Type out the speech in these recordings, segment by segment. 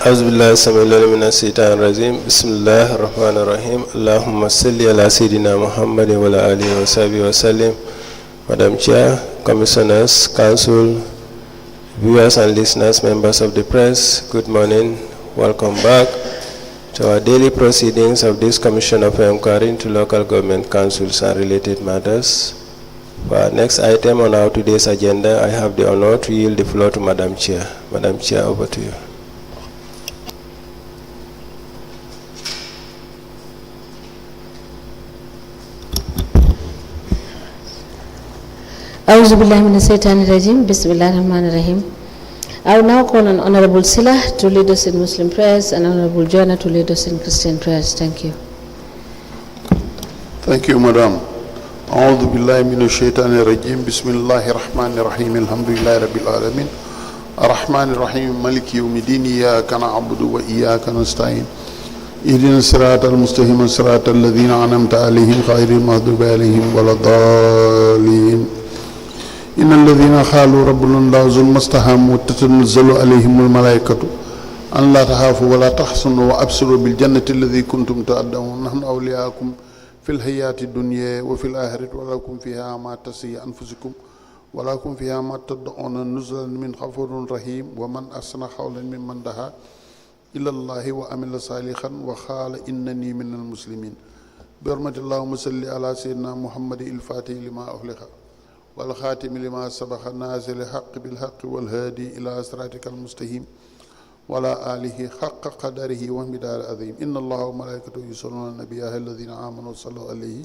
أعوذ بالله السميع العليم من الشيطان الرجيم بسم الله الرحمن الرحيم اللهم صل على سيدنا محمد وعلى آله وصحبه وسلم. Madam Chair, Commissioners, Council, viewers and listeners, members of the press, good morning. Welcome back to our daily proceedings of this Commission of Inquiry into Local Government Councils and related matters. For our next item on our today's agenda, I have the honor to yield the floor to Madam Chair. Madam Chair, over to you. A'udhu billahi minash shaitani rajim. Bismillahir Rahmanir Rahim. I will now call on Honorable Sila to lead us in Muslim prayers and Honorable Joanna to lead us in Christian prayers. Thank you. Thank you, Madam. A'udhu billahi minash shaitani rajim. Bismillahir Rahmanir Rahim. Alhamdulillahi Rabbil Alamin. Ar-Rahmanir Rahim. Maliki yawmiddin. Iyyaka na'budu wa iyyaka nasta'in. Ihdina as-siratal mustaqim. Siratal ladzina an'amta 'alaihim ghayril maghdubi 'alaihim waladdallin. إن الذين قالوا ربنا الله ثم استقاموا تتنزل عليهم الملائكة أن لا تخافوا ولا تحزنوا وأبشروا بالجنة التي كنتم تدعون نحن أولياؤكم في الحياة الدنيا وفي الآخرة ولكم فيها ما تشتهي أنفسكم ولكم فيها ما تدعون نزلا من غفور رحيم ومن أحسن قولا ممن دعا إلى الله وعمل صالحا وقال إنني من المسلمين برحمة اللهم صل على سيدنا محمد الفاتح لما أغلق والخاتم لما سبق نازل الحق بالحق والهادي إلى صراطك المستقيم وعلى آله حق قدره ومقدار عظيم إن الله وملائكته يصلون على النبي يا أيها الذين آمنوا صلوا عليه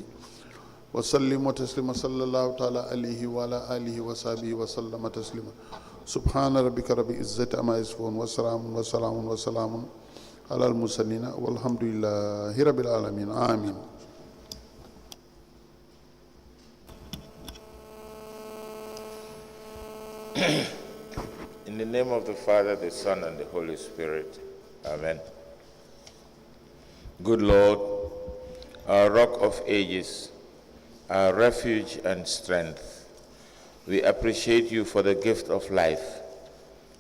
وسلموا تسليما صلى الله تعالى عليه وعلى آله وصحبه وسلم تسليما سبحان ربك رب العزة عما يصفون وسلام على المرسلين والحمد لله رب العالمين آمين. In the name of the Father, the Son, and the Holy Spirit. Amen. Good Lord, our rock of ages, our refuge and strength, we appreciate you for the gift of life.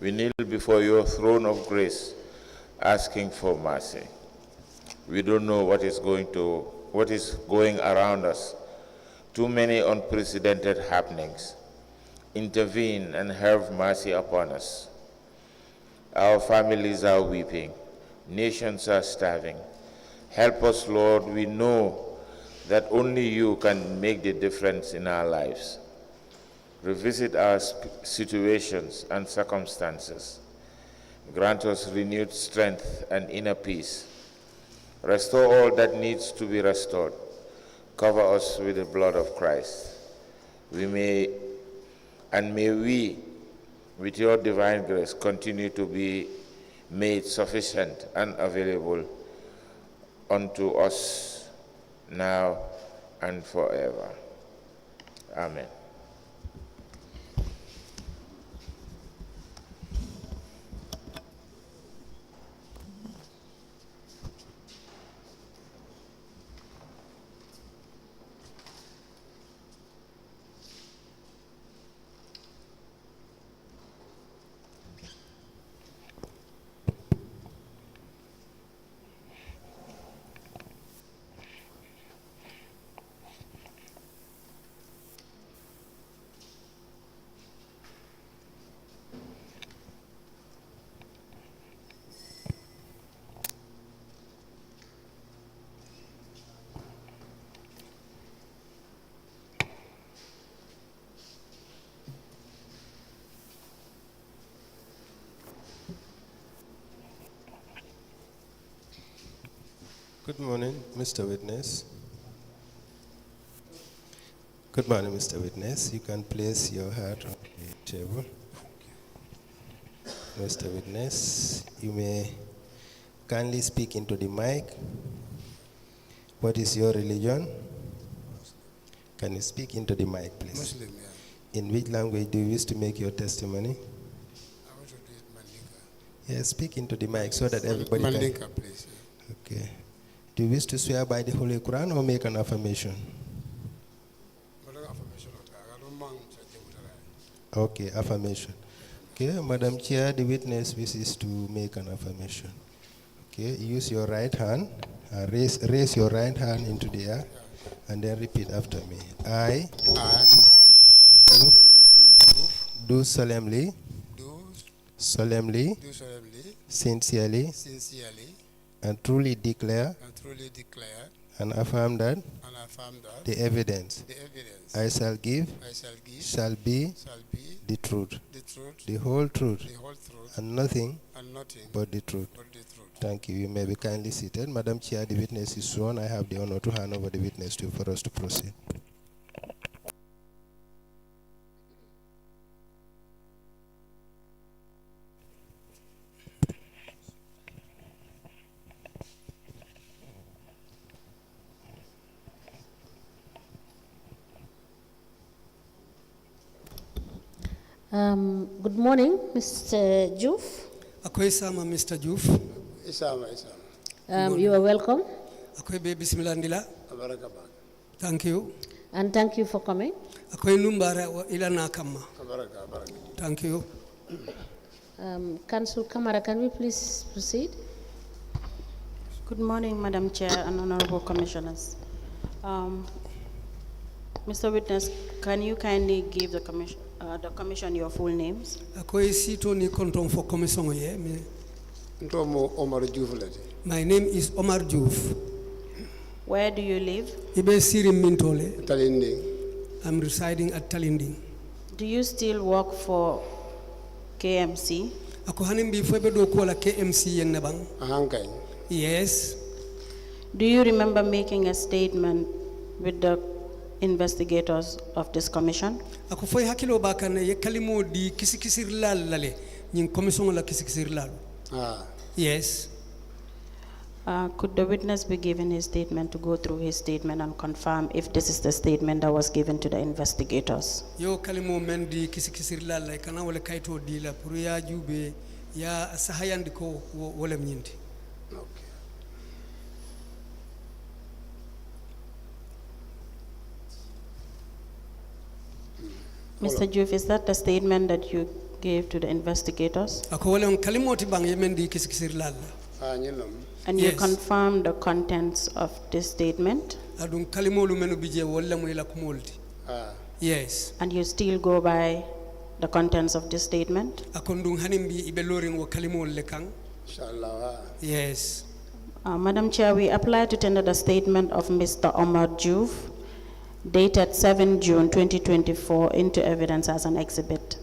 We kneel before your throne of grace, asking for mercy. We don't know what is going around us. Too many unprecedented happenings. Intervene and have mercy upon us. Our families are weeping. Nations are starving. Help us, Lord. We know that only you can make the difference in our lives. Revisit our situations and circumstances. Grant us renewed strength and inner peace. Restore all that needs to be restored. Cover us with the blood of Christ. May we, with your divine grace, continue to be made sufficient and available unto us now and forever. Amen. Good morning, Mr. Witness. Good morning, Mr. Witness. You can place your hat on the table. Mr. Witness, you may kindly speak into the mic. What is your religion? Can you speak into the mic, please? Muslim, yeah. In which language do you wish to make your testimony? I want to do it Mandinka. Yes, speak into the mic so that everybody Mandinka, can. please. Yeah. Okay. Do you wish to swear by the Holy Quran or make an affirmation? Okay, affirmation. Okay, Madam Chair, the witness wishes to make an affirmation. Okay, use your right hand, raise your right hand into the air, and then repeat after me. I, I Omar Joof, do solemnly, do solemnly, solemnly, sincerely, sincerely, and truly declare and truly declare and affirm that and affirm that the evidence the evidence I shall give I shall give shall be shall be the truth, the truth, the whole truth, the whole truth, and nothing and nothing but the truth. but the truth. Thank you. You may be kindly seated. Madam Chair, the witness is sworn. I have the honor to hand over the witness to you for us to proceed. Good morning, Mr. Joof. Akoy sama Mr. Joof. Isama. You are welcome, Akoy be bismillah ndila. Abarakaba. Thank you. and thank you for coming. Akoy numbara wa ila nakama. Abaraka. Thank you. Council Kamara, can we please proceed? Good morning, Madam Chair and Honorable Commissioners. Mr. Witness, can you kindly give the commission your full names? Akoy sito ni konton for commission ye. Ntomo Omar Joof lati. My name is Omar Joof. Where do you live? Ibe siri mintole. Talinding. I'm residing at Talinding. Do you still work for K.M.C? Ako hanim bi febe do kola K.M.C yen nabang. Ahankay. Yes. Do you remember making a statement with the investigators of this commission? Ako foy hakilo bakane ye kalimo di kisikisir lal lale. Ning commission la kisikisir lal. Yes. Could the witness be given his statement to go through his statement and confirm if this is the statement that was given to the investigators? Yo kalimo men di kisikisir lal la kana wala kaito di la pour ya jube ya sahayandi ko wala nyindi. Okay. Mr. Joof, is that the statement that you gave to the investigators? Ako wala kalimoti bang yemen di kisikisir lal. Nyinom. And you Yes. confirm the contents of this statement? Adun kalimolu menu bije wala mo ila kumolti. Yes. And you still go by the contents of this statement? Akondung hanimbi ibe loring wo kalimol le kang. Inshallah. Yes. Madam Chair, we apply to tender the statement of Mr. Omar Joof, dated 7 June 2024, into evidence as an exhibit.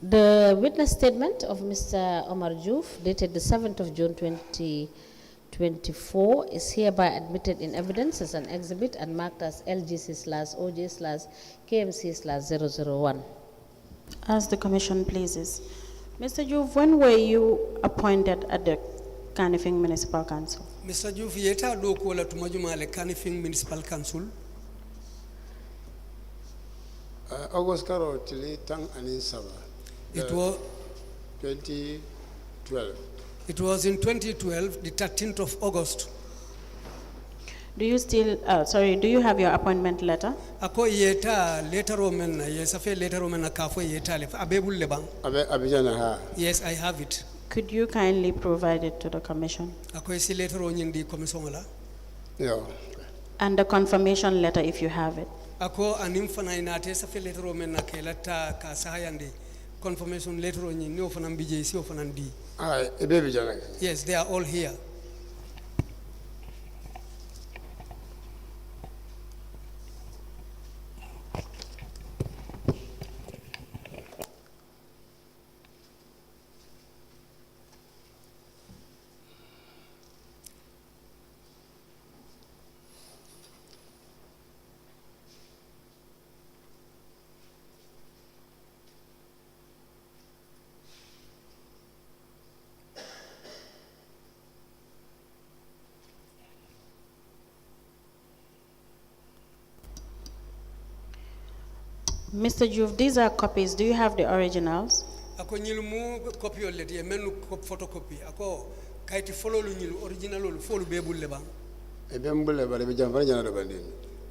The witness statement of Mr. Omar Joof, dated the 7th of June 2024, is hereby admitted in evidence as an exhibit and marked as LGC/OJ/KMC/001. As the Commission pleases. Mr. Joof, when were you appointed at the Kanifing Municipal Council? Mr. Joof yeta do ko la tumajuma le Kanifing Municipal Council. August Karo Tili Tang Anin Saba. It was 2012. It was in 2012, the 13th of August. Do you still, do you have your appointment letter? Ako yeta later omen yesafe later omen akafo yeta le abebul le bang. Abijana ha. Yes, I have it. Could you kindly provide it to the Commission? Ako isi later onyin di commission la. Yeah. And the confirmation letter if you have it. Ako anim fana inate safe later omen na kelata ka sahayandi confirmation later onyin no fana mbije isi ofana ndi. Ebijana. Yes, they are all here. Mr. Joof, these are copies. Do you have the originals? Ako nyilu mu copy oleti menu photocopy. Ako kaiti follow lu nyilu original lu follow bebul le bang.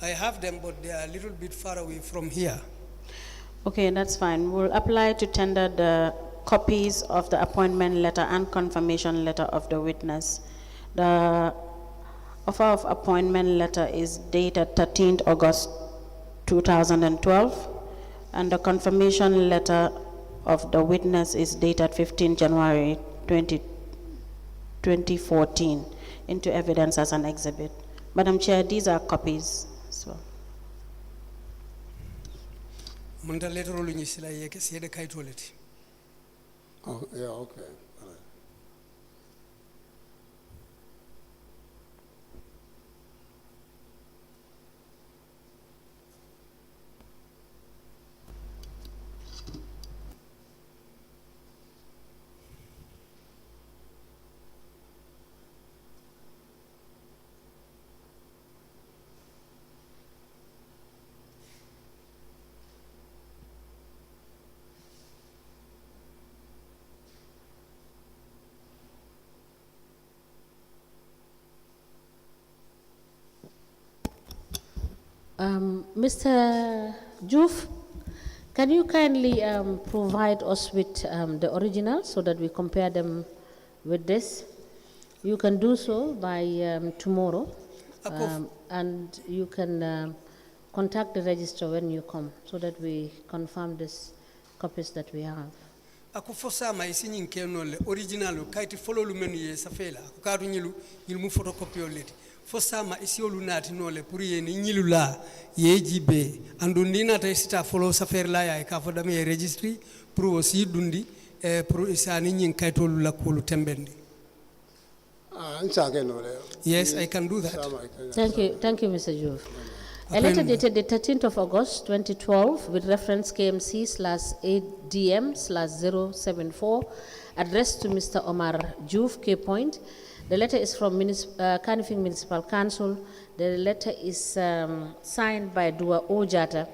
I have them, but they are a little bit far away from here. Okay, that's fine. We'll apply to tender the copies of the appointment letter and confirmation letter of the witness. The offer of appointment letter is dated 13th August 2012, and the confirmation letter of the witness is dated 15 January 2014 into evidence as an exhibit. Madam Chair, these are copies as well. Munda letter lu nyi sila yeke siede kaito oleti. Oh, yeah, okay. All right. Mr. Joof, can you kindly provide us with the originals so that we compare them with this? You can do so by tomorrow, and you can contact the register when you come so that we confirm these copies that we have. Ako fosa ma isi nyinke no le original kaiti follow lu menu ye safela ako kadu nyilu mu photocopy oleti fosa ma isi olunati no le pour ye ni nyilu la ye jibe andu ndina ta sita follow safer la ya ka foda me registry pour aussi dundi pour isani nyin kaito lu la ko lu tembendi. Yes, I can do that. Thank you, Mr. Joof. A letter dated the 13th of August 2012 with reference KMC/ADM/074 addressed to Mr. Omar Joof, K. Point. The letter is from Kanifing Municipal Council. The letter is signed by Dua Ojata,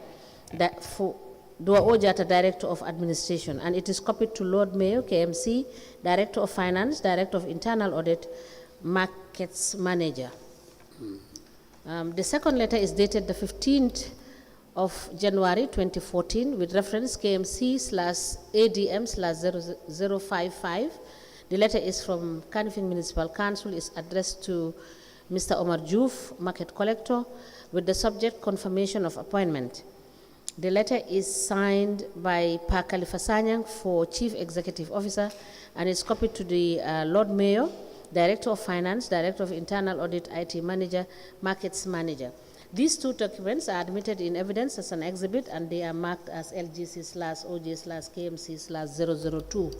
Director of Administration, and it is copied to Lord Mayor, K.M.C, Director of Finance, Director of Internal Audit, Markets Manager. The second letter is dated the 15th of January 2014 with reference KMC/ADM/0055. The letter is from Kanifing Municipal Council, is addressed to Mr. Omar Joof, Market Collector, with the subject confirmation of appointment. The letter is signed by Pa Khalifa Sanyang for Chief Executive Officer and is copied to the Lord Mayor, Director of Finance, Director of Internal Audit, IT Manager, Markets Manager. These two documents are admitted in evidence as an exhibit and they are marked as LGC/OJ/KMC/002.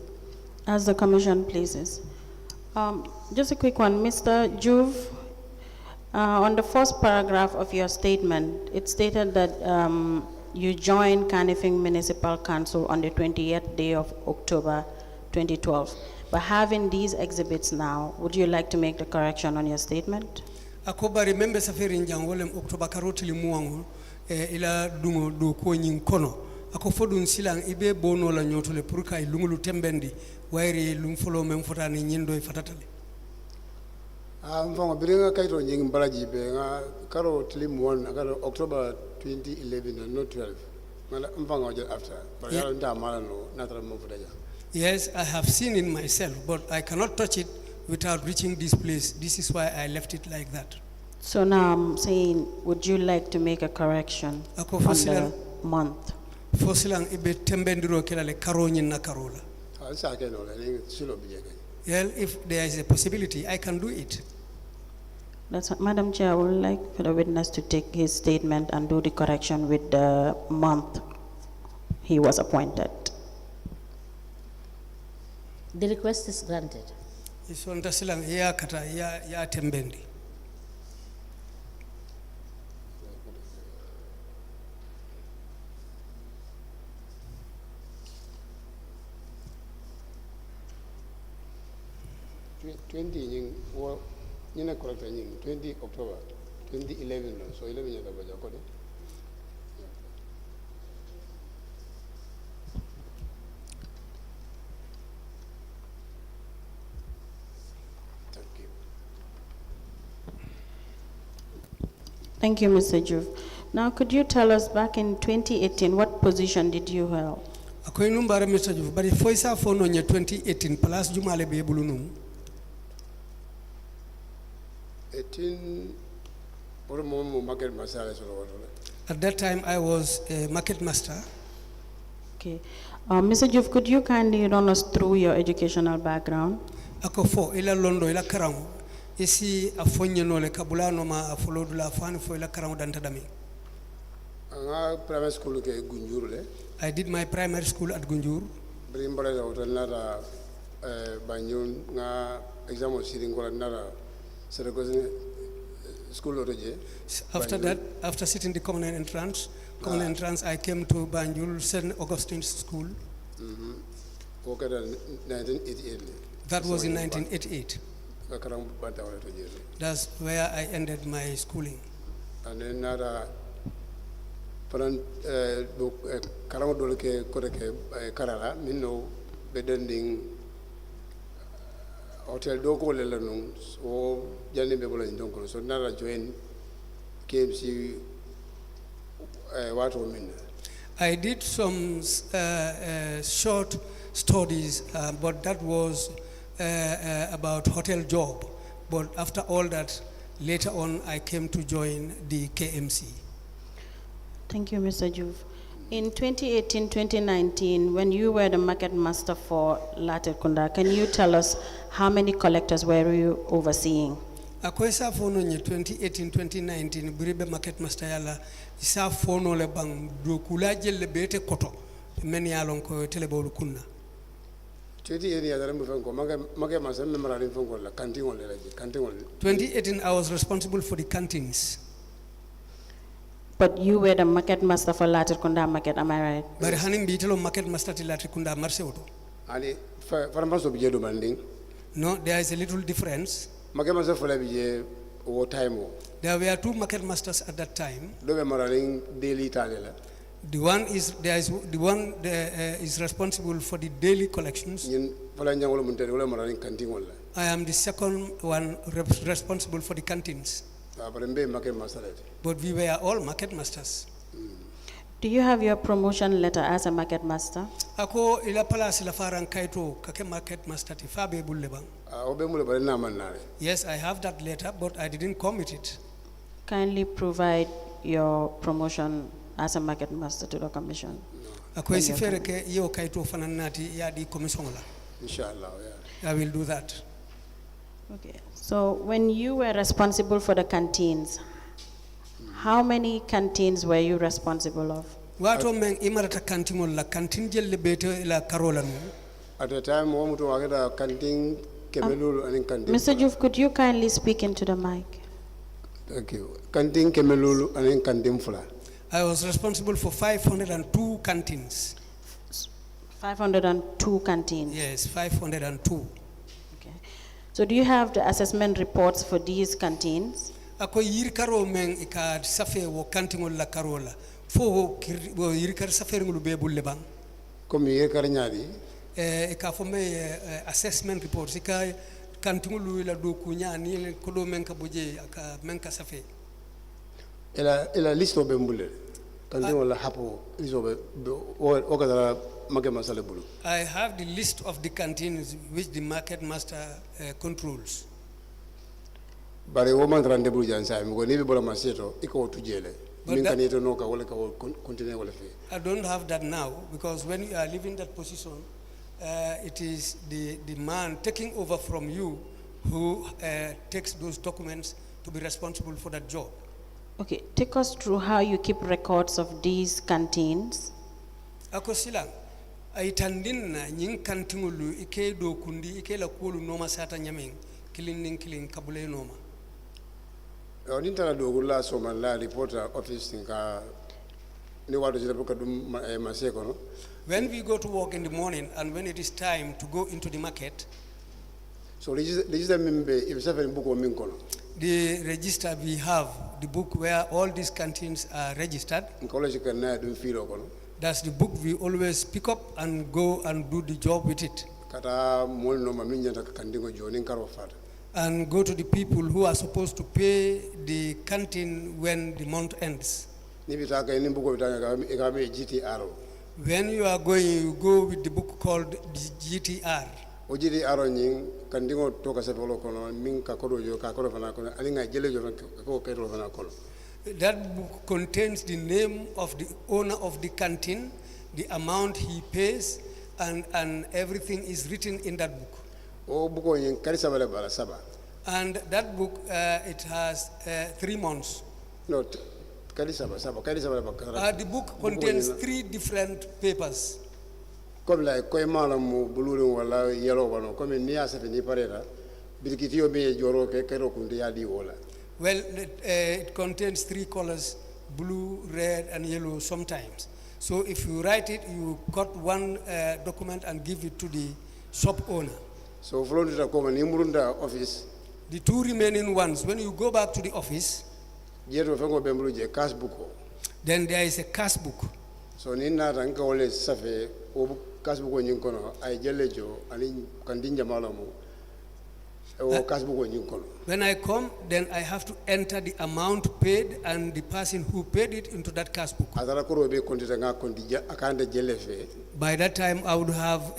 As the Commission pleases. Just a quick one, Mr. Joof, on the first paragraph of your statement, it stated that you joined Kanifing Municipal Council on the 20th day of October 2012. But having these exhibits now, would you like to make the correction on your statement? Akobari membe safari njangolem October karoti limuango ila dungo do ko nyin kono ako fodun silang ibe bono la nyotole pour kay lungulu tembendi wayri lum folo mem fotani nyindo e fatatale. Mfango biringa kaito nyingi mbalaji be nga karo tilimuan akaro October 2011 and not 12. Mfango just after. But yala nda mala no natara mfudaja. Yes, I have seen it myself, but I cannot touch it without reaching this place. This is why I left it like that. So now I'm saying, would you like to make a correction on the month? Fosilang ibe tembendiro kelale karonyin na karola. Well, if there is a possibility, I can do it. That's what, Madam Chair, I would like for the witness to take his statement and do the correction with the month he was appointed. The request is granted. Isonta silang ya kata ya tembendi. Twenty correct 20 October 2011 so 11 years ago. Thank you, Mr. Joof. Now, could you tell us back in 2018, what position did you hold? akoy num bare Mr. Joof bari foy sa fono nye 2018 place jumale be bulu num 18 or more market masala so. at that time I was a market master. Okay. Mr. Joof, could you kindly run us through your educational background? Ako fo ila londo ila karango isi afonye no le kabula no ma afolo dula fani fo ila karango danta dami. Anga primary school ke Gunjur le. I did my primary school at Gunjur. Brimbara da hotel nara banyon nga exam o sitting ko nara serakosin school otoje. After that, after sitting the common entrance, I came to Banjul St. Augustine's School. Okay, 1988. That was in 1988. That's where I ended my schooling. And then nara paran karamo dole ke koreke karala minno bedending hotel do ko le lanung so jani be bola ndonko so nara join K.M.C wato minna. I did some short studies, but that was about hotel job. But after all that, later on, I came to join the K.M.C. Thank you, Mr. Joof. In 2018-2019, when you were the market master for Latrikunda, can you tell us how many collectors were you overseeing? Akoy sa fono nye 2018-2019 buribe market master yala isa fono le bang do kula jelle bete koto men yalon ko telebolu kunna 2018 I was responsible for the cantines. But you were the market master for Latrikunda market, am I right? Bari hanim bitelo market master ti Latrikunda marse oto. Ali faramaso biye do banding. No, there is a little difference. Market master for biye o time o. There were two market masters at that time. Do be maraling daily talela. The one is responsible for the daily collections. I am the second one responsible for the cantines. But we were all market masters. Do you have your promotion letter as a market master? Ako ila palace la faran kaito kake market master ti fabe bullebang. Yes, I have that letter, but I didn't commit it. Kindly provide your promotion as a market master to the commission. Ako isi fere ke iyo kaito fananati ya di commission la. Inshallah, yeah. I will do that. Okay. So when you were responsible for the canteens, how many canteens were you responsible of? Wato men imarata canteen la canteen jelle bete la karola no. At the time wo mutu wageda canteen kemelulu and canteen. Mr. Joof, could you kindly speak into the mic? Thank you. Canteen kemelulu and canteen fula. I was responsible for 502 canteens. 502 canteens? Yes, 502. Okay. So do you have the assessment reports for these canteens? Ako yirkaro men ikad safe wo canteen la karola. Fo wo yirkar safe ngulu be bulle bang. Comme yirkar nyaadi? Ika fo me assessment reports ika canteen lu la do ku nyaani ko do men ka boje aka men ka safe. Ela listo be mbule. Canteen wala hapo listo be o kadara market master le bulu. I have the list of the canteens which the market master controls. Bare wo man rande bulu jansa mi ko ni be bola maseto iko tujele. Min kan yeto no ka wala ka continue wala fi. I don't have that now because when you are leaving that position, it is the man taking over from you who takes those documents to be responsible for that job. Okay, take us through how you keep records of these canteens. Ako silang aitandin na nying cantingulu ike do kundi ike la kulu noma sata nyaming kilin kabule noma. Onintala do gula so man la reporter office nka ni wado jira buka dum maseko no. When we go to work in the morning and when it is time to go into the market, so register member if seven book o min kono. The register we have, the book where all these canteens are registered. That's the book we always pick up and go and do the job with it. and go to the people who are supposed to pay the canteen when the month ends. Ni bitaka ni buko bitanga ikabe GTR. When you are going, you go with the book called the GTR. O GTR nying kandingo toka sa polo kono min ka kodo jo ka kodo fana kono alinga jele jo ko kedo fana kono. That book contains the name of the owner of the canteen, the amount he pays, and everything is written in that book. O buko nying karisa bala bala saba. And that book, it has 3 months. No, karisa bala bala. The book contains 3 different papers. Comme la ko mala mu buluru wala yellow wala comme ni asa ni parera bidikitiyo be joro ke kero kundi ya di wala. Well, it contains 3 colors, blue, red, and yellow sometimes. So if you write it, you cut one document and give it to the shop owner. So Florida come ni murunda office. The 2 remaining ones, when you go back to the office, Jeto fengo bembulu je cash book. then there is a cash book. So ni na ranka wale safe o cash book nyin kono ay jelejo ani kandinja malamu. O cash book nyin kono. When I come, then I have to enter the amount paid and the person who paid it into that cash book. Adara koro be kontita nga kondija akanda jelefe. By that time, I would have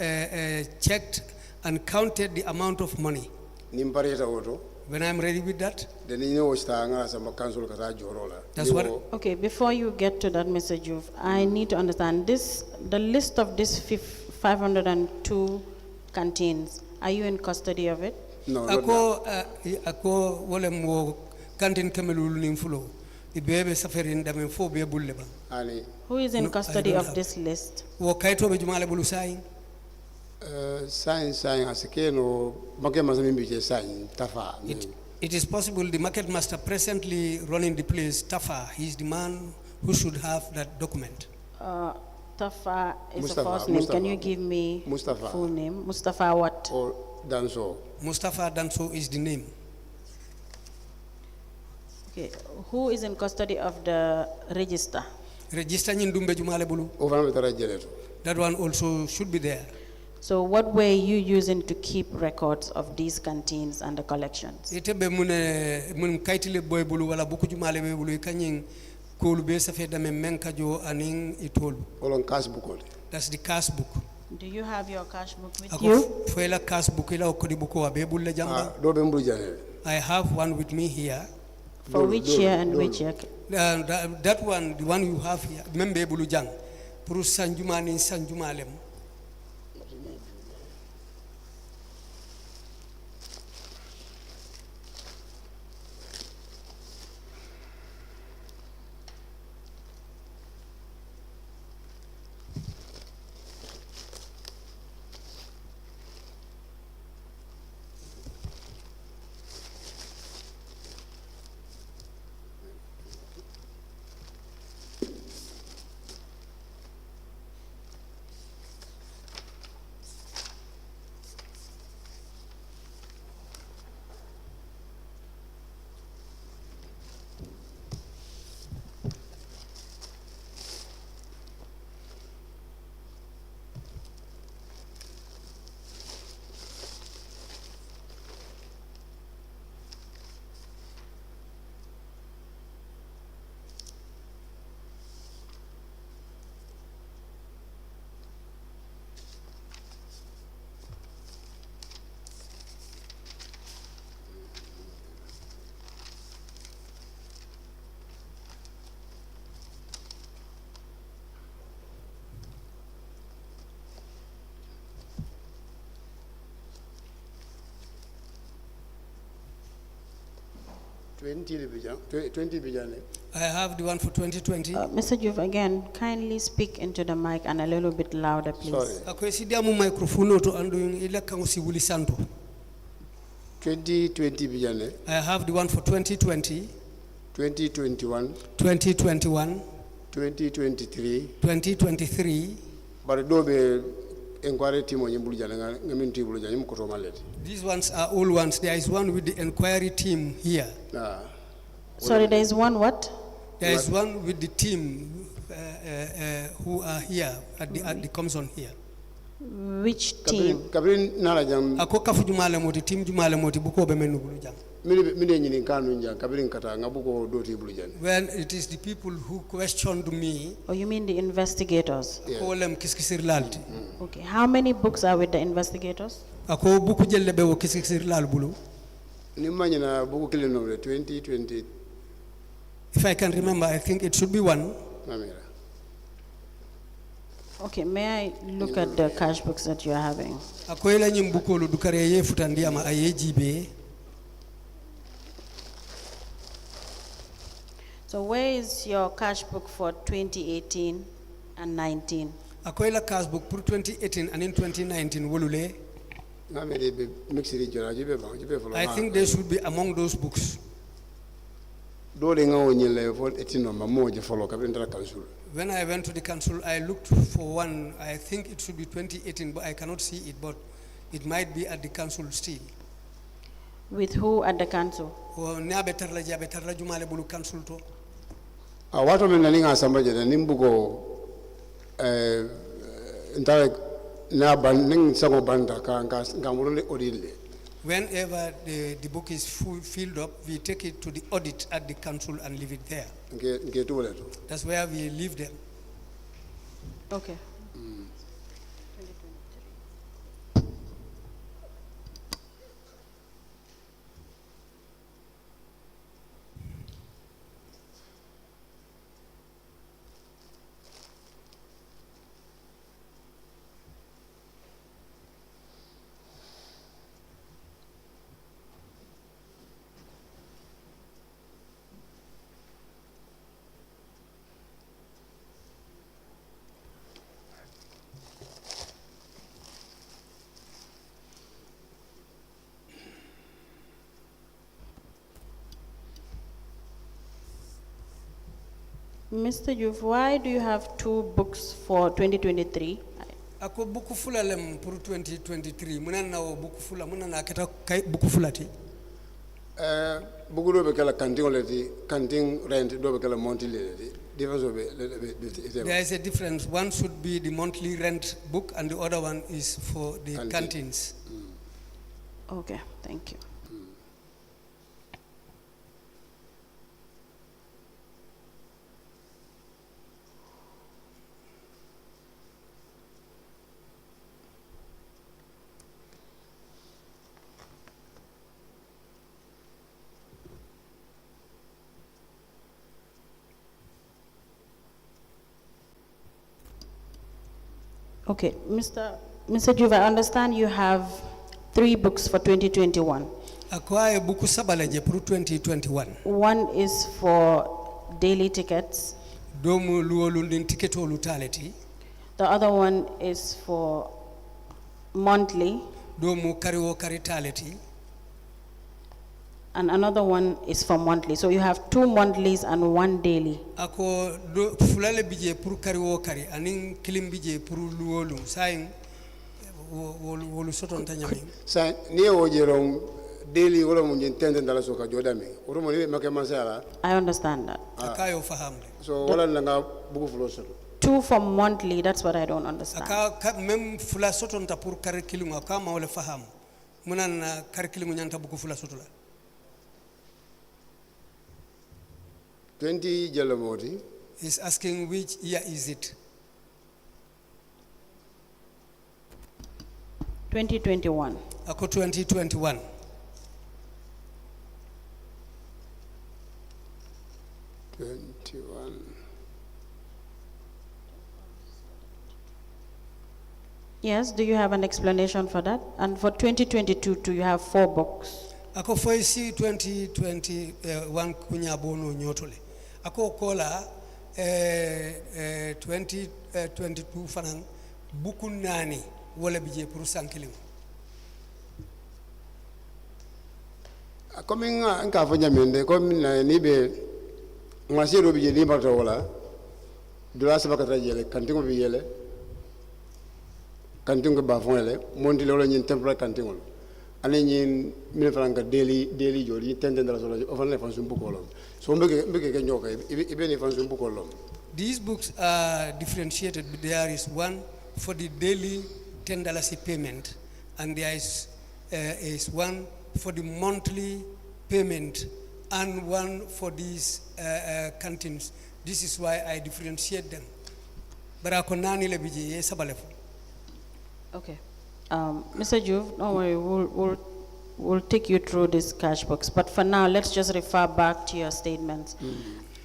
checked and counted the amount of money. Nimpareta oto. When I'm ready with that, Then you know sta nga sama council kata jorola. that's what. Okay, before you get to that, Mr. Joof, I need to understand this, the list of these 502 canteens, are you in custody of it? No, not Ako wole mo kantin kamelul nimfulo. Ibebe safarin dame fo be bulle ba. ani Who is in No, I custody don't of have. this list? Wo kayto be jumale bulu sayin. sign asike no make masami bije sign tafa. It is possible the market master presently running the place, Tafa, he is the man who should have that document. Tafa is Mustafa, a first name. Can Mustafa. you give me Mustafa. full name? Mustafa what? Or danso. Mustafa Danso is the name. Okay. Who is in custody of the register? Register nyindumbe jumale bulu. Over metara jeleto. That one also should be there. So what were you using to keep records of these canteens and the collections? Ite be mun kaitile boy bulu wala buku jumale be bulu kanyin kolu be safe dame menka jo aning itol. Olon cash book. That's the cash book. Do you have your cash book with Ako you? fuela cash book ila okodi buku abe bulle jamba. Do be mbulu janele. I have one with me here. For which year and which year? That one, the one you have here, membe bulu jang. Puru sanjuma ni sanjumalem. Twenty bijan. I have the one for 2020. Mr. Joof, again, kindly speak into the mic and a little bit louder, please. Sorry. Ako sidia mu microphone to andu ile kango si wuli santo. 2020 bijan. I have the one for 2020, 2021. 2021, 2023. 2023. But do be inquiry team on mbulu jana ngamin team bulu jana mkoto maleti. These ones are old ones. There is one with the inquiry team here. Sorry, there is one what? There is one with the team who are here at the commission here. Which team? Kabrin nala jam ako kafu jumale moti team jumale moti buko be menu bulu jang. mine nyini kanu jang kabrin kata ngabuko doti bulu jang. When it is the people who questioned me. Oh, you mean the investigators? Ako lem kiskisir lalti. Okay. How many books are with the investigators? Ako buku jelle be wo kiskisir lal bulu. Ni manyina buku kile no 2020. If I can remember, I think it should be one. Amira. Okay, may I look at the cash books that you are having? Ako ela nyim buku lu dukare ye futandi ama ayejibe. So where is your cash book for 2018 and 19? Ako ela cash book pour 2018 and in 2019 wolule. I think they should be among those books. When I went to the council, I looked for one. I think it should be 2018, but I cannot see it, but it might be at the council still. With who at the council? What am I saying? Somebody nimbuko entire na banding sango banda ngamurule odile. Whenever the book is filled up, we take it to the audit at the council and leave it there. That's where we leave them. Okay. Mr. Joof, why do you have 2 books for 2023? Ako buku fula lem pour 2023. Muna na o buku fula, muna na keta kai buku fula ti. Buku do be kala kanting oleti, kanting rent do be kala monthly leti. Difference be. There is a difference. One should be the monthly rent book, and the other one is for the canteens. Okay, thank you. Okay, Mr. Joof, I understand you have 3 books for 2021. Akwaye buku sabalaje pour 2021. One is for daily tickets. Domu luolu din tiketo lutaleti. The other one is for monthly. Domu kariwo karitaleti. And another one is for monthly. So you have 2 monthlies and 1 daily. Ako fulale bije pour kariwo kari anin kilim bije pour luolu sayin wolu soton tanyami. Sa ni o jerong daily wala mo $10 soka jodami. Oro mo ni make masala. I understand that. Akayo fahamle. So wala nga buku fulo soto. 2 for monthly, that's what I don't understand. Aka mem fula soton ta pour kari kilim aka ma wala faham. Munan kari kilim nyanta buku fula sotola. 20 Jalamoti. He's asking which year is it? 2021. Ako 2021. 21. Yes, do you have an explanation for that? And for 2022, do you have 4 books? Ako foisi 2021 kunya bono nyotole. Ako kola 2022 fanan buku nani wala bije pour sankilim. Comme nga nka fanya mende comme na ni be ngasiro bije ni barta wala dula sabaka trajele kantingo bi yele kantingo ba fonele mondi lolo nyin temporary kantingo ane nyin mine franka daily joli $10 sola ofan le fan sumbu kolom so mbeke ke nyoka ibe ni fan sumbu kolom. These books are differentiated. There is one for the daily $10 payment, and there is one for the monthly payment and one for these canteens. This is why I differentiate them. Okay. Mr. Joof, don't worry, we'll take you through this cash box. But for now, let's just refer back to your statements.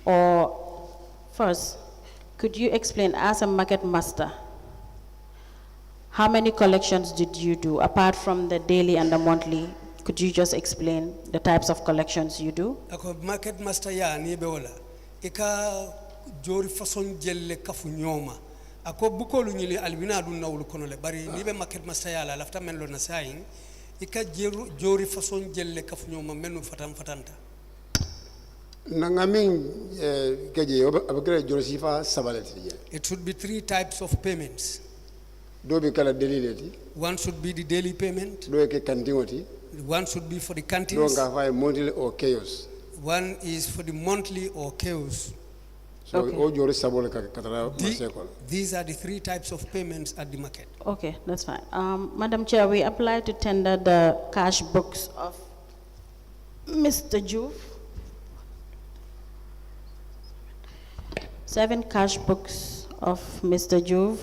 Or first, could you explain, as a market master, how many collections did you do? Apart from the daily and the monthly, could you just explain the types of collections you do? Ako market master ya ni beola. Ika jori façon jelle kafu nyoma. Ako bukolu nyili albina du nawlu konole bari ni be market master ya la lafta men lo na sayin. Ika jori façon jelle kafu nyoma menu fatanta. Nangamin keje abakere jori sifa sabaleti. It should be 3 types of payments. One should be the daily payment. One should be for the canteens. Monthly or chaos. One is for the monthly or chaos. So these are the 3 types of payments at the market. Okay, that's fine. Madam Chair, we apply to tender the cash books of Mr. Joof. 7 cash books of Mr. Joof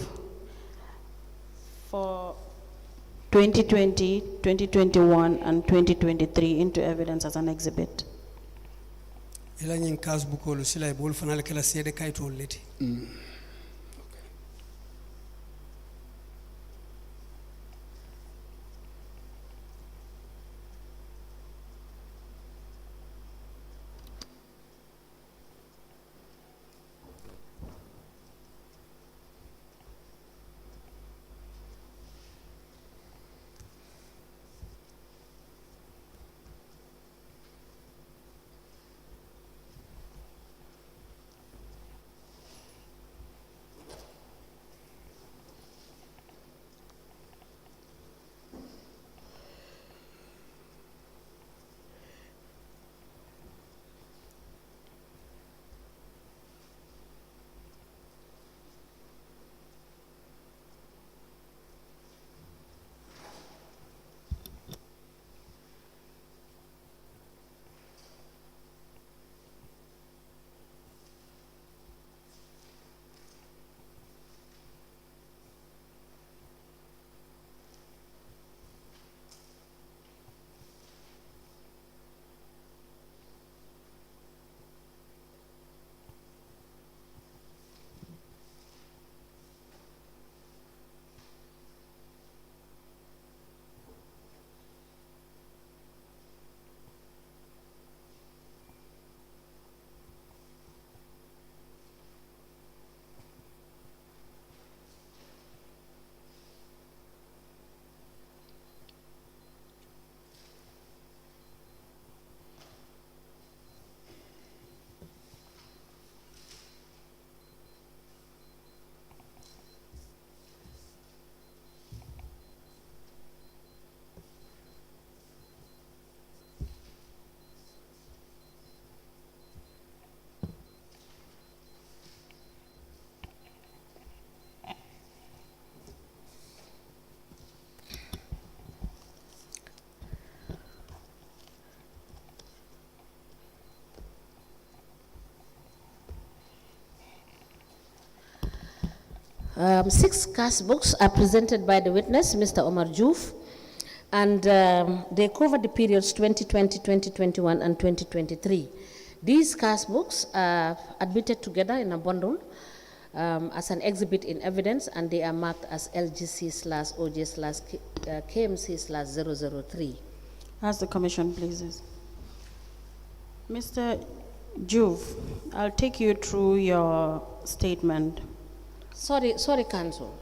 for 2020, 2021, and 2023 into evidence as an exhibit. Six cash books are presented by the witness, Mr. Omar Joof, and they cover the periods 2020, 2021, and 2023. These cash books are admitted together in a bundle as an exhibit in evidence, and they are marked as LGC/OJ/KMC/003. As the Commission pleases. Mr. Joof, I'll take you through your statement. Sorry, Council.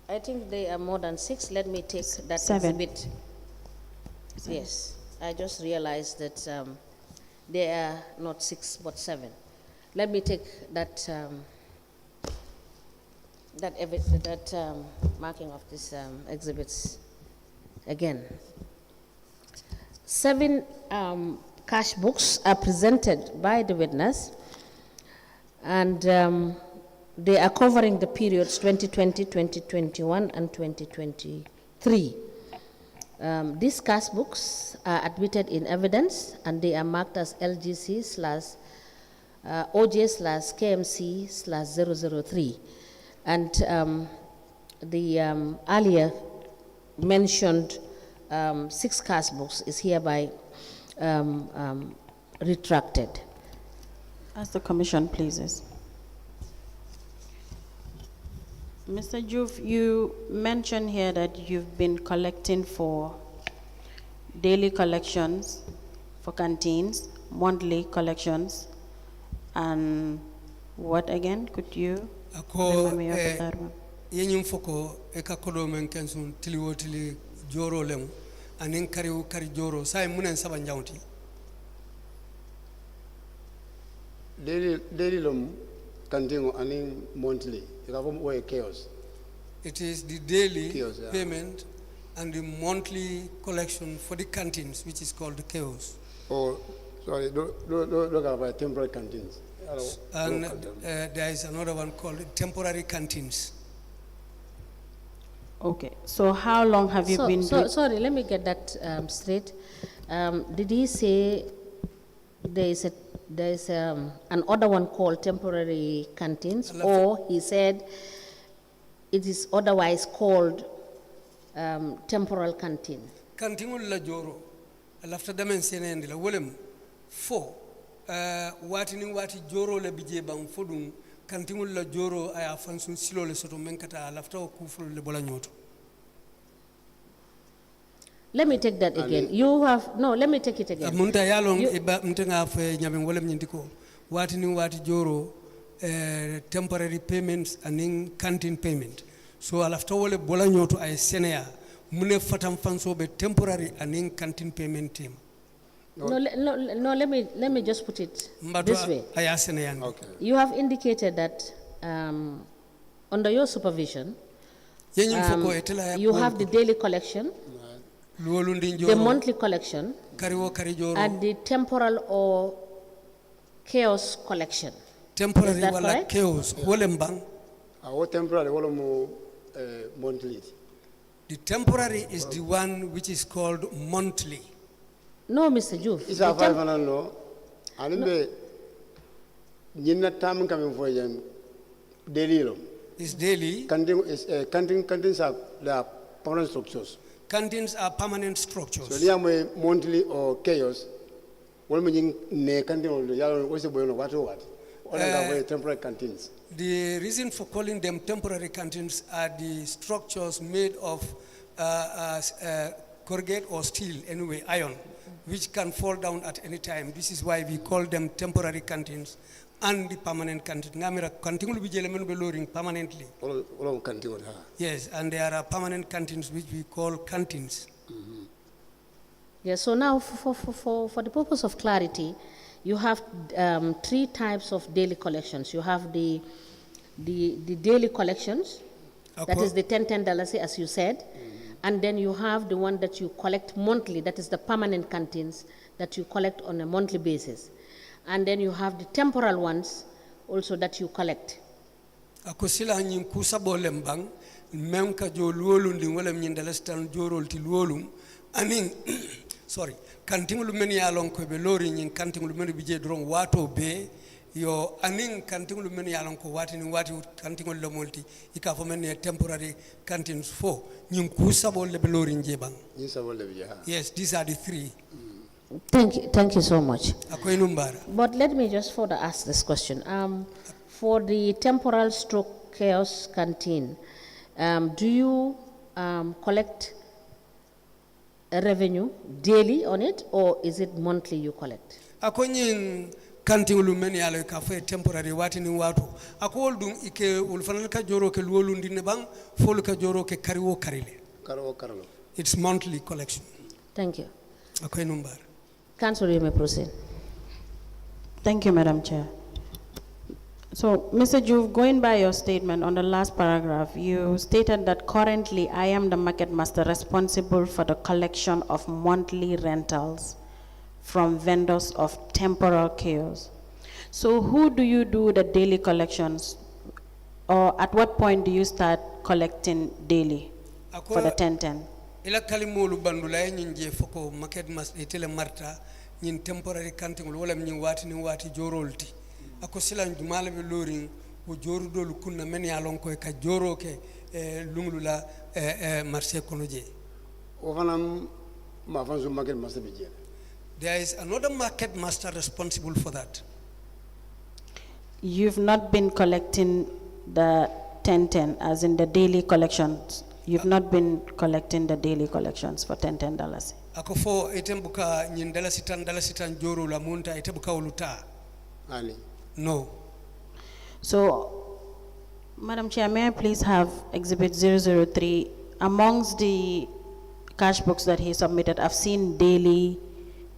I think they are more than 6. Let me take that 7. exhibit. 7. Yes, I just realized that they are not 6 but 7. Let me take that marking of these exhibits again. 7 cash books are presented by the witness, and they are covering the periods 2020, 2021, and 2023. These cash books are admitted in evidence, and they are marked as LGC/OJ/KMC/003. And the earlier mentioned 6 cash books is hereby retracted. As the commission pleases. Mr. Joof, you mentioned here that you've been collecting for daily collections for canteens, monthly collections, and what again? Could you remind me of the third one? Yenyum foko eka kodo men kensun tili joro lemu anin kari joro sai munen saban jaunti. Daily lom kantingo anin monthly. Chaos. It is the daily Chaos, yeah. payment and the monthly collection for the canteens, which is called the chaos. Oh, sorry, look about temporary canteens. And there is another one called temporary canteens. Okay, so how long have you been doing? Sorry, let me get that straight. Did he say there is another one called temporary canteens, or he said it is otherwise called temporal canteen? Canteen la joro, after the mention la wolem fo wati joro le bije bang fodum canteen la joro aya fansun silo le soto menkata after kufru le bola nyoto. Let me take that again. You have no. Let me take it again. Munta yalong iba mtenga fe nyabeng wolem nyindiko wati joro temporary payments and canteen payment. So after wole bola nyoto ay senea mune fatam fanso be temporary and canteen payment team. No, let me just put it this way. Okay. You have indicated that under your supervision, you have the daily collection, the monthly collection, and the temporal or chaos collection. Temporary is that wala correct? chaos wolembang. What temporary monthly? The temporary is the one which is called monthly. No, Mr. Joof. It's a 500 no. And the time coming for them daily. It's daily. Canteens are permanent structures. Canteens are permanent structures. So they are monthly or chaos. What meaning ne canteen what's the boy what? Temporary canteens. The reason for calling them temporary canteens are the structures made of corrugate or steel, anyway, iron, which can fall down at any time. This is why we call them temporary canteens and the permanent canteen. Ngamira canteen will be lowering permanently. Yes, and there are permanent canteens which we call canteens. Mm-hmm. Yeah, so now for the purpose of clarity, you have 3 types of daily collections. You have the daily collections, that is the $10 as you said, and then you have the one that you collect monthly, that is the permanent canteens that you collect on a monthly basis. And then you have the temporal ones also that you collect. Akosila nyim kusa bolembang memka jo luolum di wala nyindalestan jorol ti luolum anin sorry kantingulu men ya lon ko be lori nyin kantingulu men bije dron wato be yo anin kantingulu men ya lon ko wati kantingulu lo molti ika fo men temporary cantines fo nyim kusa bol le be lori njebang. Yes, these are the 3. Thank you so much. Akoinumbara. But let me just further ask this question. For the temporal stroke chaos canteen, do you collect a revenue daily on it, or is it monthly you collect? Akonyin canteen lu men yalo ka fe temporary wati ni watu akol dum ike ulfanal ka joro ke luolundi ne bang fol ka joro ke kariwo karile. Karlo. It's monthly collection. Thank you. Akoinumbara. Council, you may proceed. Thank you, Madam Chair. So, Mr. Joof, going by your statement on the last paragraph, you stated that currently I am the market master responsible for the collection of monthly rentals from vendors of temporal chaos. So who do you do the daily collections or at what point do you start collecting daily for the Ako 1010? ila kalimolu bandula e ñin je foko market mas e tele marta ñin temporary kantingol wala ñin wati ni wati jorolti ako silan jumala be lorin wo jorudol kunna men ya lon ko ka joro ke lunglu la marché kono je o fanam ma fan su market master bi jele. There is another market master responsible for that. You've not been collecting the 1010 as in the daily collections. You've not been collecting the daily collections for $10. Ako fo etembuka ñin dala sitan joro la munta etebuka uluta. Ani. No. So, Madam Chair, may I please have Exhibit 003? Amongst the cash books that he submitted, I've seen daily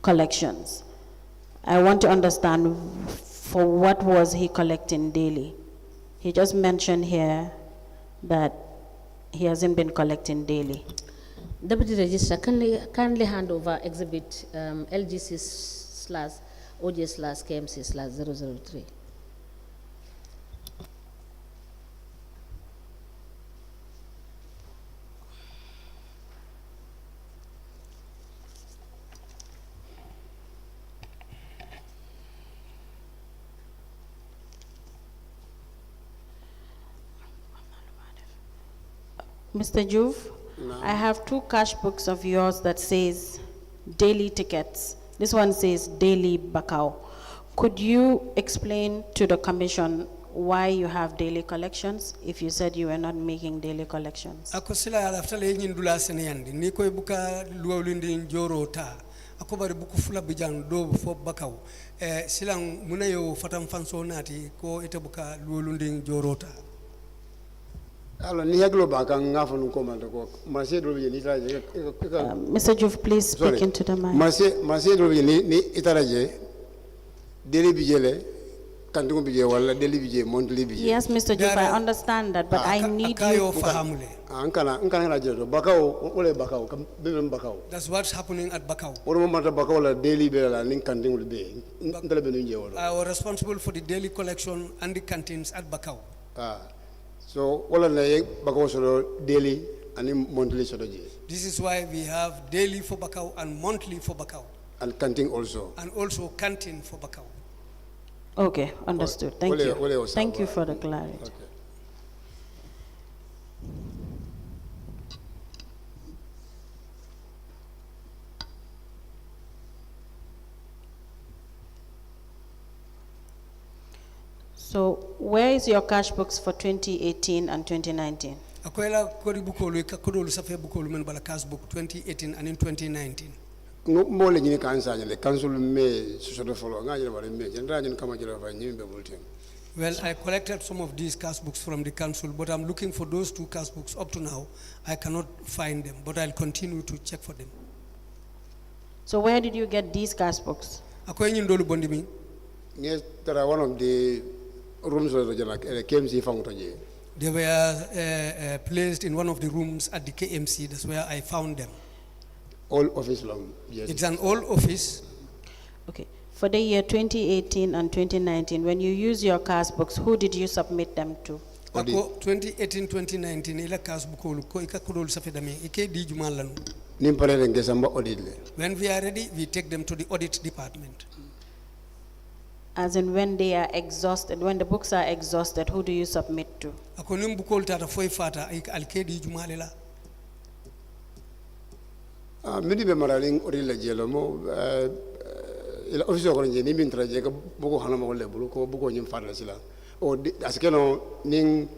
collections. I want to understand for what was he collecting daily? He just mentioned here that he hasn't been collecting daily. Deputy Registrar, kindly hand over exhibit LGC/OJ/KMC/003. Mr. Joof, I have two cash books of yours that says daily tickets. This one says daily Bakau. Could you explain to the commission why you have daily collections if you said you were not making daily collections? Ako sila after le ñin dula seneyandi ni koy buka luwlindi njoro ta ako bari buku fula bijang do fo bakaw silang munayo fatam fanso nati ko ite buka luwlindi njoro ta. Alors ni haglo ba kan ngafo nu komanda ko marché do bi ni taraje Mr. Joof, please speak into the mic. marché do bi ni itaraje deli bi jele kandu bi je wala deli bi je monthly bi je. Yes, Mr. Joof, I understand that, but I need you. Ankana la jelo bakaw ole bakaw kam beben bakaw. That's what's happening at Bakau. Woro mata bakaw la daily be la ning kandu be ndale be nu je wala. I was responsible for the daily collection and the canteens at Bakau. So all of the Bakau solo daily and monthly solo je. This is why we have daily for Bakau and monthly for Bakau. And canteen also. And also canteen for Bakau. Okay, understood. Thank you. Thank you for the clarity. Okay. So, where is your cash books for 2018 and 2019? Akoyla kodi bukolu ka kodolu safe bukolu men bala cash book 2018 and in 2019. No more than you can say the council may sort of follow me and come Well, I collected some of these cash books from the council, but I'm looking for those two cash books. Up to now, I cannot find them, but I'll continue to check for them. So where did you get these cash books? Yes, there are one of the rooms of the K.M.C. fountain. They were placed in one of the rooms at the K.M.C. That's where I found them. All office long, yes. It's an old office. Okay. For the year 2018 and 2019, when you use your cash books, who did you submit them to? 2018, 2019, ila cash book ko ika kodol safedame ike di jumalan. When we are ready, we take them to the audit department. As in when they are exhausted, when the books are exhausted, who do you submit to? Akonim bukol tata foi fata alkedi jumalela. Many be maraling orilla jelomo il officio con ni min traje ko bugo hanama wala bugo bugo nyim fara sila o askeno ning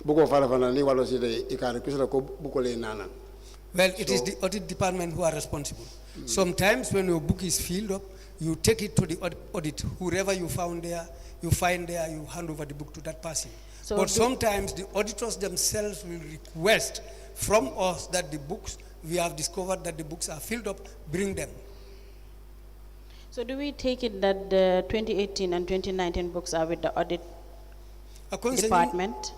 bugo fara fana ni walo sile ikare kusala ko bugo le nana. Well, it is the audit department who are responsible. Sometimes when your book is filled up, you take it to the audit. Whoever you find there, you hand over the book to that person. So but sometimes the auditors themselves will request from us that the books, we have discovered that the books are filled up, bring them. So do we take it that the 2018 and 2019 books are with the audit department?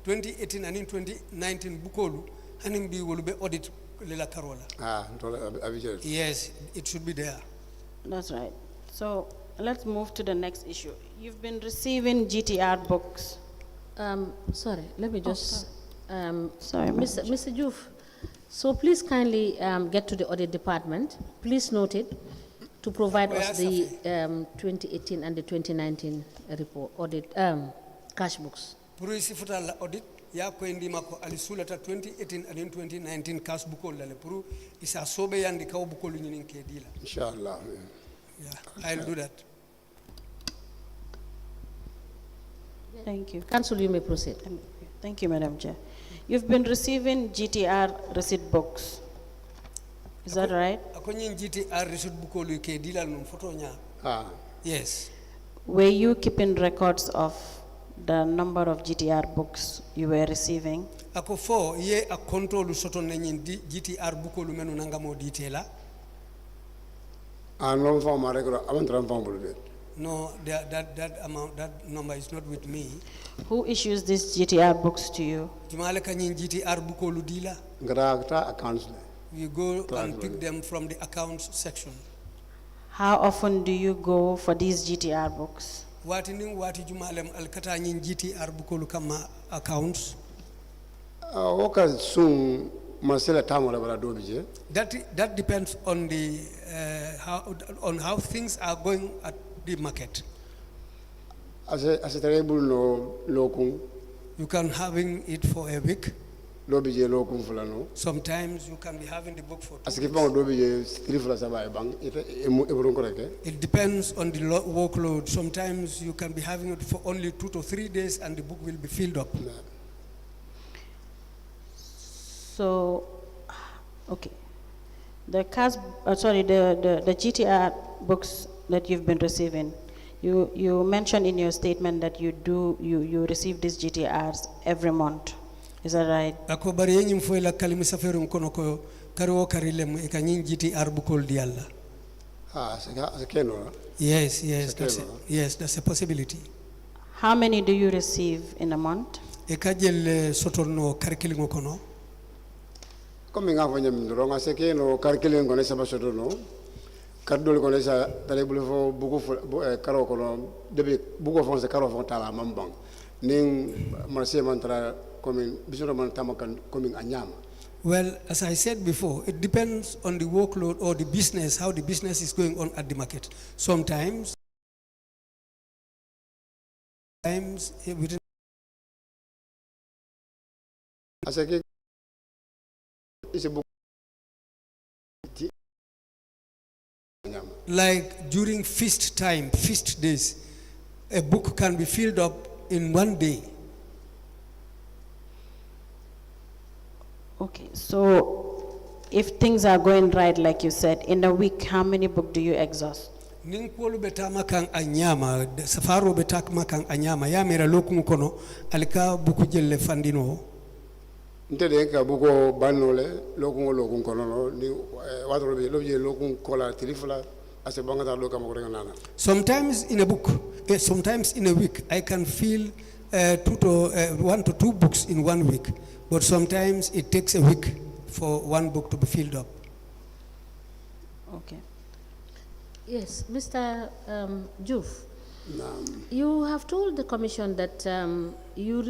2018 and in 2019 bukolu hanim bi wolube audit lela karola. Ah, yes, it should be there. That's right. So let's move to the next issue. You've been receiving GTR books. Sorry, let me just, Sorry, Mr. Joof, so please kindly get to the audit department. Please note it to provide us the 2018 and the 2019 report audit cash books. Puru futa la audit ya ko indi mako ali sulata 2018 and 2019 cash book la puru isa sobe yandi kaw bukol nyinin ke dila. Inshallah. Yeah, I'll do that. Thank you. Council, you may proceed. Thank you, Madam Chair. You've been receiving GTR receipt books. Is that right? Akonyin GTR receipt bukol ke dila num photo nya. Yes. Were you keeping records of the number of GTR books you were receiving? Ako fo ye a control soto nanyin GTR bukol menu nangamo detaila. Non fa ma record avant fa bulu. No, that amount, that number is not with me. Who issues these GTR books to you? Jumale kanyin GTR bukolu dila. Grata accounts. We go and pick them from the accounts section. How often do you go for these GTR books? Wati jumalem alkata nyin GTR bukolu kama accounts. Oka soon masela tamo la bala dobije. That depends on the how things are going at the market. As a terrible locum. You can having it for a week. Dobije locum fulano. Sometimes you can be having the book for 2 weeks. Dobije 3 fula sabai bang it depends on the workload. Sometimes you can be having it for only 2 to 3 days and the book will be filled up. Yeah. So, okay. The the GTR books that you've been receiving, you mentioned in your statement that you receive these GTRs every month. Is that right? Ako bari yenyim foi la kalimi saferum kono ko karo karilem e kanyin GTR bukol dialla. Yes, that's a possibility. How many do you receive in a month? E kajel sotorno karkilingo kono. Comme nga fanya mndronga seke no karkilingo ne saba sotorno. Kardol ko sa talebul fo buku karo kono debe buku fon se karo fon tala mambang. Ning marse mantra coming bisoro man tamakan coming anyama. Well, as I said before, it depends on the workload or the business, how the business is going on at the market. Sometimes within like during feast time, feast days, a book can be filled up in 1 day. Okay, so if things are going right, like you said, in a week, how many books do you exhaust? Ninkolu betama kan anyama, safaro betama kan anyama, ya mera lokum kono, alika buku jelle fandino. Ntede ka buko banole lokum kono no ni watro be lobje lokum kola tilifla ase bangata lokam ko nana. Sometimes in a book, sometimes in a week, I can fill 1 to 2 books in 1 week. But sometimes it takes a week for 1 book to be filled up. Okay. Yes, Mr. Joof, you have told the commission that you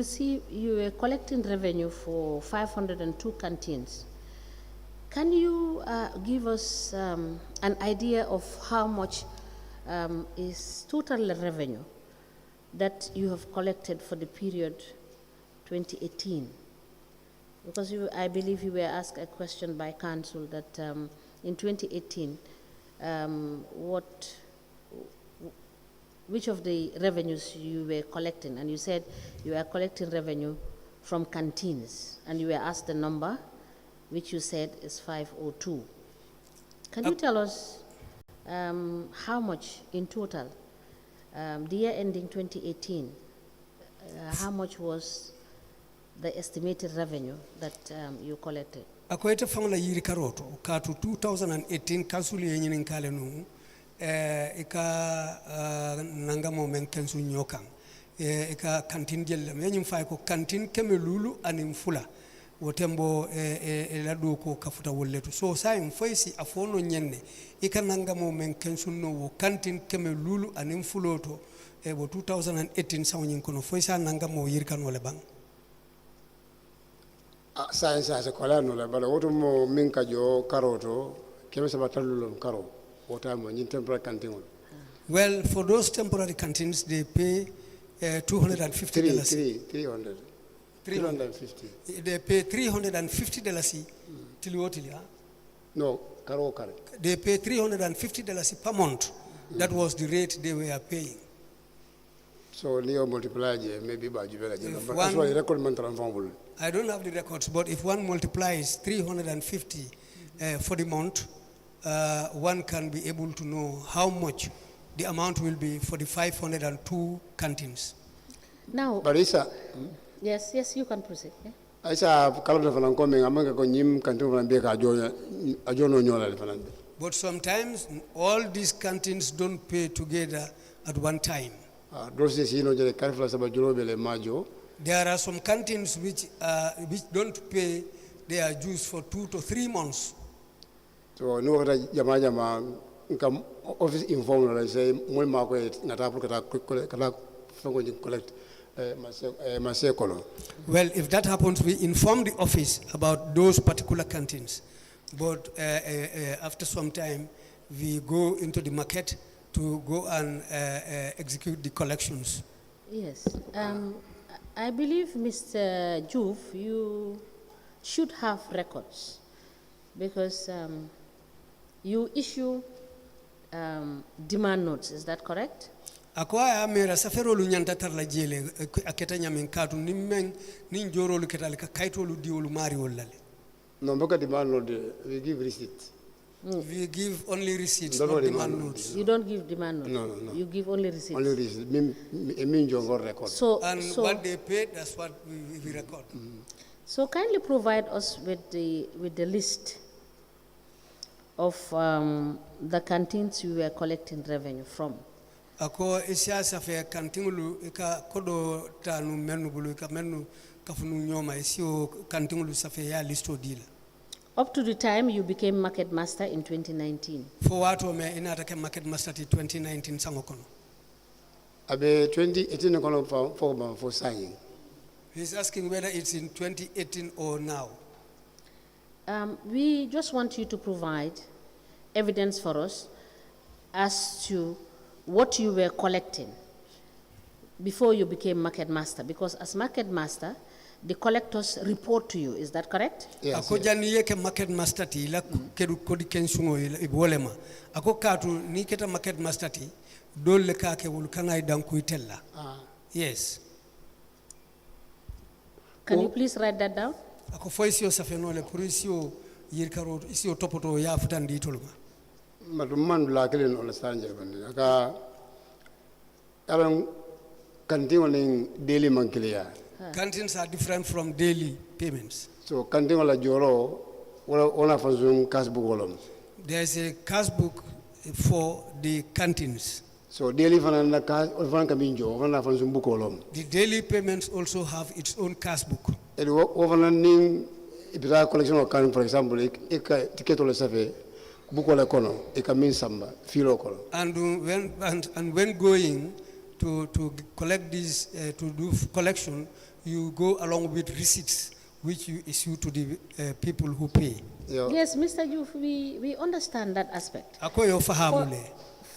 were collecting revenue for 502 canteens. Can you give us an idea of how much is total revenue that you have collected for the period 2018? Because I believe you were asked a question by council that in 2018, which of the revenues you were collecting, and you said you were collecting revenue from canteens, and you were asked the number, which you said is 502. Can you tell us how much in total, the year ending 2018, how much was the estimated revenue that you collected? Akoyete fangla yiri karoto katu 2018 council yenyin kale nu ika nangamo men kensu nyokan ika kantin jelle yenyin fay ko kantin keme lulu anim fula wotembo la do ko kafuta wolleto so sayim foysi afono nyenne ikananga mo men kensunno wo kantin keme lulu anim fuloto e bo 2018 sawnyin kono foysa nanga mo yirkan wala bang science as a colano la bala woto mo min ka jo karoto keme saba talulon karo wota mo nyin temporary canteen. Well, for those temporary canteens they pay $250. 350. They pay $350 till what? No, karo kare. They pay $350 per month. That was the rate they were paying. So Leo multiply maybe by Juvela. That's why record man. I don't have the records, but if one multiplies 350 for the month, one can be able to know how much the amount will be for the 502 canteens. Now, but Isa, yes, you can proceed. Yeah? Isa, But sometimes all these canteens don't pay together at one time. There are some canteens which don't pay their dues for 2 to 3 months. So no office informed say collect well, if that happens, we inform the office about those particular canteens. But after some time, we go into the market to go and execute the collections. Yes. I believe, Mr. Joof, you should have records because you issue demand notes. Is that correct? Akwaya mera safero lu nyanta tarla jele aketa nyamin katu nimmen nin joro lu ketale ka kaito lu diolu mari wolale. No, because demand note we give receipts. We give only receipts, not demand notes. You don't give demand notes. No. You give only receipts. Only receipts. Mean jongo record. So what they paid, that's what we record. So kindly provide us with the list of the canteens you were collecting revenue from. Ako isya safe kantingulu ika kodo tanu menu bulu ika menu kafunu nyoma isio kantingulu safe ya listo deal. Up to the time you became market master in 2019. For what me inatake market master in 2019 sangokono. Abe 2018 kono for signing. He's asking whether it's in 2018 or now. We just want you to provide evidence for us as to what you were collecting before you became market master, because as market master, the collectors report to you. Is that correct? Yes. Ako jani yeke market master ti la kedu kodi kensungo ibolema. Ako katu ni keta market master ti dole kake wulukanga idanku itella. Yes. Can you please write that down? Ako foisio safenole purisio yirkaro isio topoto ya futandi toluma. Man blakilin on Sanje Aka Alan canteen daily monthly. Canteens are different from daily payments. So canteen la joro ona fazum cash book. There's a cash book for the canteens. So daily fanana cash ofan kaminjo ona fazum book olom. The daily payments also have its own cash book. And overlanding ibira collection of can, for example, eka ticket ole safe bukola kono eka min samba filo kono. And when going to collect this to do collection, you go along with receipts which you issue to the people who pay. Yeah. Yes, Mr. Joof, we understand that aspect. Akoyo fahamule.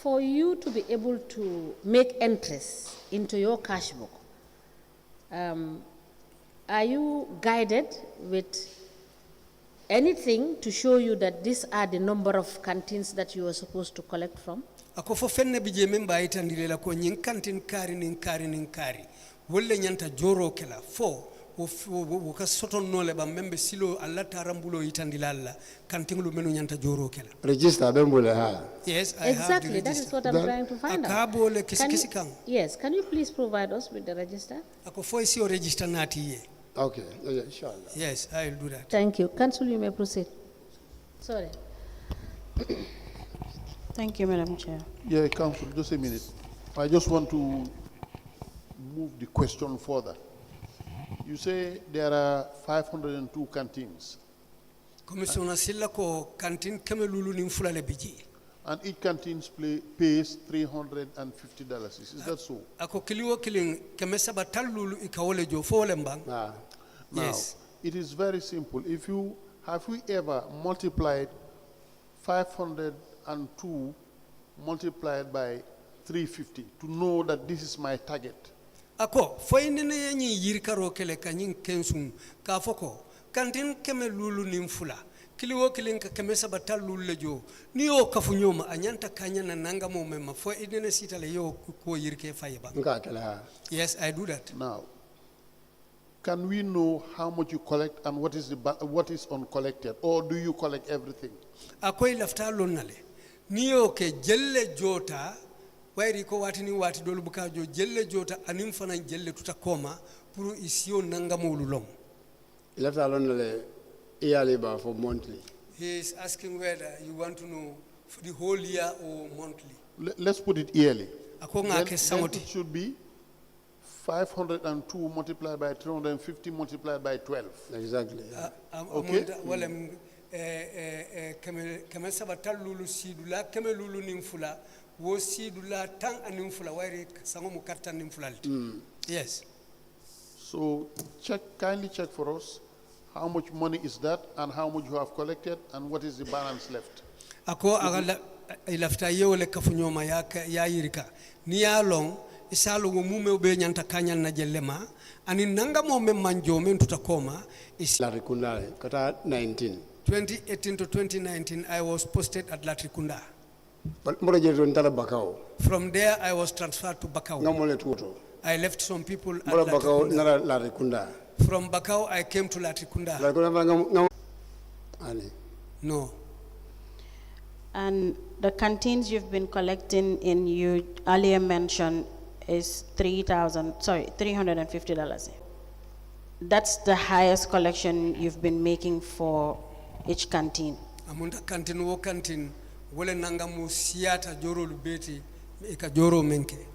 For you to be able to make entries into your cash book, are you guided with anything to show you that these are the number of canteens that you are supposed to collect from? Ako fo fenne bije memba itandile la ko nyin kantin kari nin kari wolle nyanta joro kela fo wo ka soton nole ba membe silo alla tarambulo itandilalla kantingulu menu nyanta joro kela Register bembule ha. Yes, I exactly, have the that is what I'm trying to find out. Akabole kisi kang. Yes, can you please provide us with the register? Ako fo isi o register nati ye. Okay, inshallah. Yes, I will do that. Thank you. Council, you may proceed. Sorry. Thank you, Madam Chair. Yeah, Council, just a minute. I just want to move the question further. You say there are 502 canteens. Commissioner silla ko canteen keme lulu nin fulale biji. And each canteen pays $350. Is that so? Ako kiliwo killing keme saba tal lulu ikawole jo fo lembang. Now, Yes. it is very simple. Have you ever multiplied 502 multiplied by 350 to know that this is my target? Ako foy nene yenyi yirkaro kele kanyin kensum ka foko kantin keme lulu nimfula kiliwo kilin ka keme sabata lulu lejo ni yo kafunyoma anyanta kanya na nanga mo mema foy nene sitale yo ko yirke fayba. Yes, I do that. Now, can we know how much you collect and what is uncollected, or do you collect everything? Akoy lafta lonale ni yo ke jelle jota wairi ko watini wati dolu bukajo jelle jota anim fanan jelle tuta koma pour isio nanga molulong. Left alone le yearly bar for monthly. He is asking whether you want to know for the whole year or monthly. Let's put it yearly. Akonga Then ke it samoti should be 502 multiplied by 350 multiplied by 12. Exactly. Okay. Walem keme sabata lulu sidula keme lulu nimfula wo sidula tang animfula wairi sango mukarta nimfula. Yes. So kindly check for us how much money is that and how much you have collected and what is the balance left. Ako agala ilafta yewole kafunyoma ya yirika ni ya long isalo mume ube nyanta kanyal na jellema ani nanga mo manjo men tutakoma is Larikunda kata 19. 2018 to 2019 I was posted at Latrikunda. From there I was transferred to Bakau. I left some people at Latrikunda. From Bakau I came to Latrikunda. No. And the canteens you've been collecting in, you earlier mentioned, is $350. That's the highest collection you've been making for each canteen. Amunda canteen wo canteen wole nanga mu siata joro lubeti eka joro menke.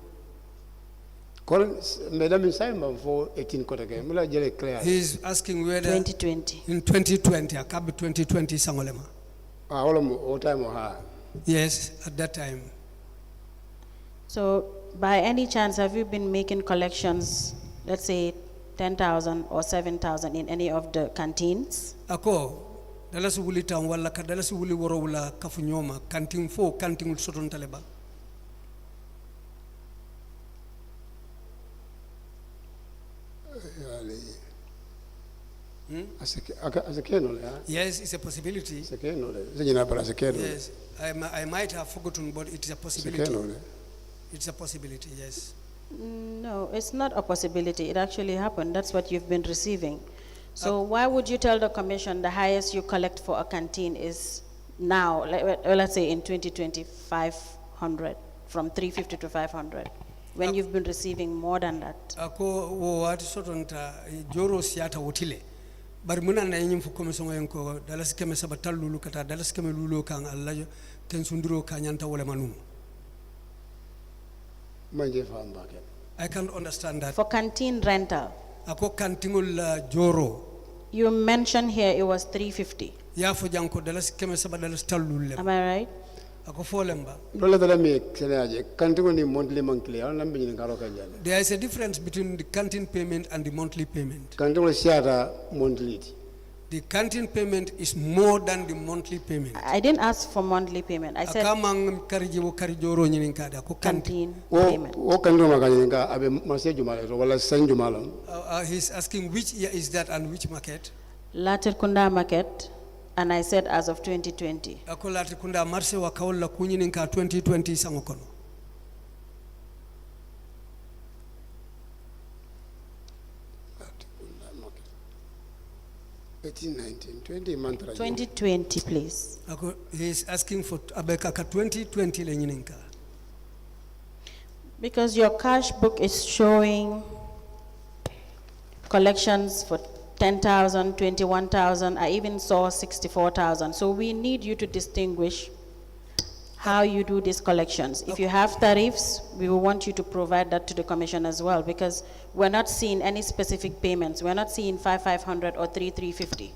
Madam Simon for 18 kotake. Mula jele clear. He's asking whether 2020. in 2020, akabi 2020 sangolema. All time or her. Yes, at that time. So, by any chance, have you been making collections, let's say 10,000 or 7,000 in any of the canteens? Ako, dalasi wuli town wala ka dalasi wuli woro wala kafunyoma canteen fo canteen soton taleba. Yes, it's a possibility. Yes, I might have forgotten, but it's a possibility. It's a possibility, yes. No, it's not a possibility. It actually happened. That's what you've been receiving. So why would you tell the commission the highest you collect for a canteen is now, let's say in 2020, 500, from 350 to 500, when you've been receiving more than that? Ako wo wati sotonta joro siata wotile. Bari muna na yenyim fu commission yenko dalas keme sabatal lulu kata dalas keme lulu kan Allah tensunduro kanyanta wala manu. I can't understand that. For canteen rental, Ako cantingul joro. you mentioned here it was 350. Ya fo janko dalas keme sabadalas tallulle. Am I right? Ako folemba. There is a difference between the canteen payment and the monthly payment. The canteen payment is more than the monthly payment. I didn't ask for monthly payment. I said canteen payment. He's asking which year is that and which market? Latrikunda market, and I said as of 2020. Ako Latrikunda marse wa kaola kunyininka 2020 sangokono. 2020, please. He's asking for abekaka 2020 lenyininka. Because your cash book is showing collections for 10,000, 21,000. I even saw 64,000. So we need you to distinguish how you do these collections. If you have tariffs, we will want you to provide that to the commission as well, because we're not seeing any specific payments. We're not seeing 5,500 or 3,350.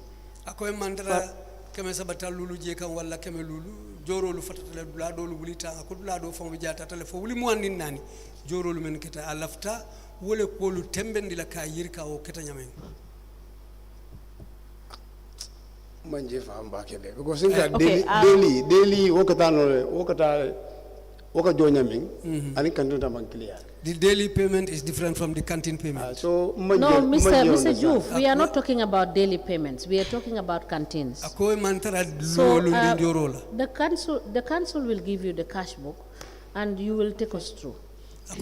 Akoy mandara keme sabata lulu je kan walla keme lulu jorolu fatata dula do wulita ko dula do fon bijata tele fo wuli mo andin nani jorolu men keta alafta wole ko lu tembendi la ka yirka o keta nyamen manje fam ba kebe because daily wokata jonya min ani kan do ban clear. The daily payment is different from the canteen payment. So no, Mr. Joof, we are not talking about daily payments. We are talking about canteens. So the council will give you the cash book, and you will take us through. Thank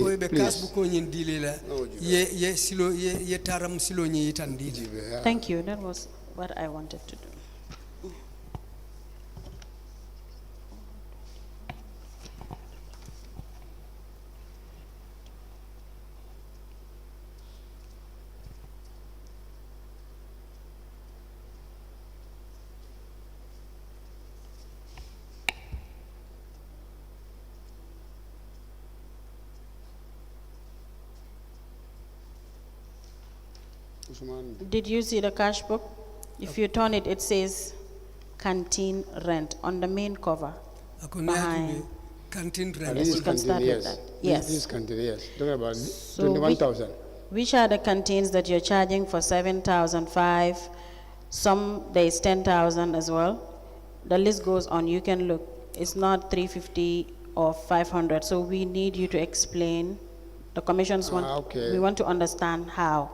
you. That was what I wanted to do. Did you see the cash book? If you turn it, it says canteen rent on the main cover. Behind. Canteen rent. Yes, you can start with that. Yes. This is canteen, yes. Talking about 21,000. Which are the canteens that you're charging for 7,005? Some there is 10,000 as well. The list goes on. You can look. It's not 350 or 500. So we need you to explain. The commissions want. Okay. We want to understand how.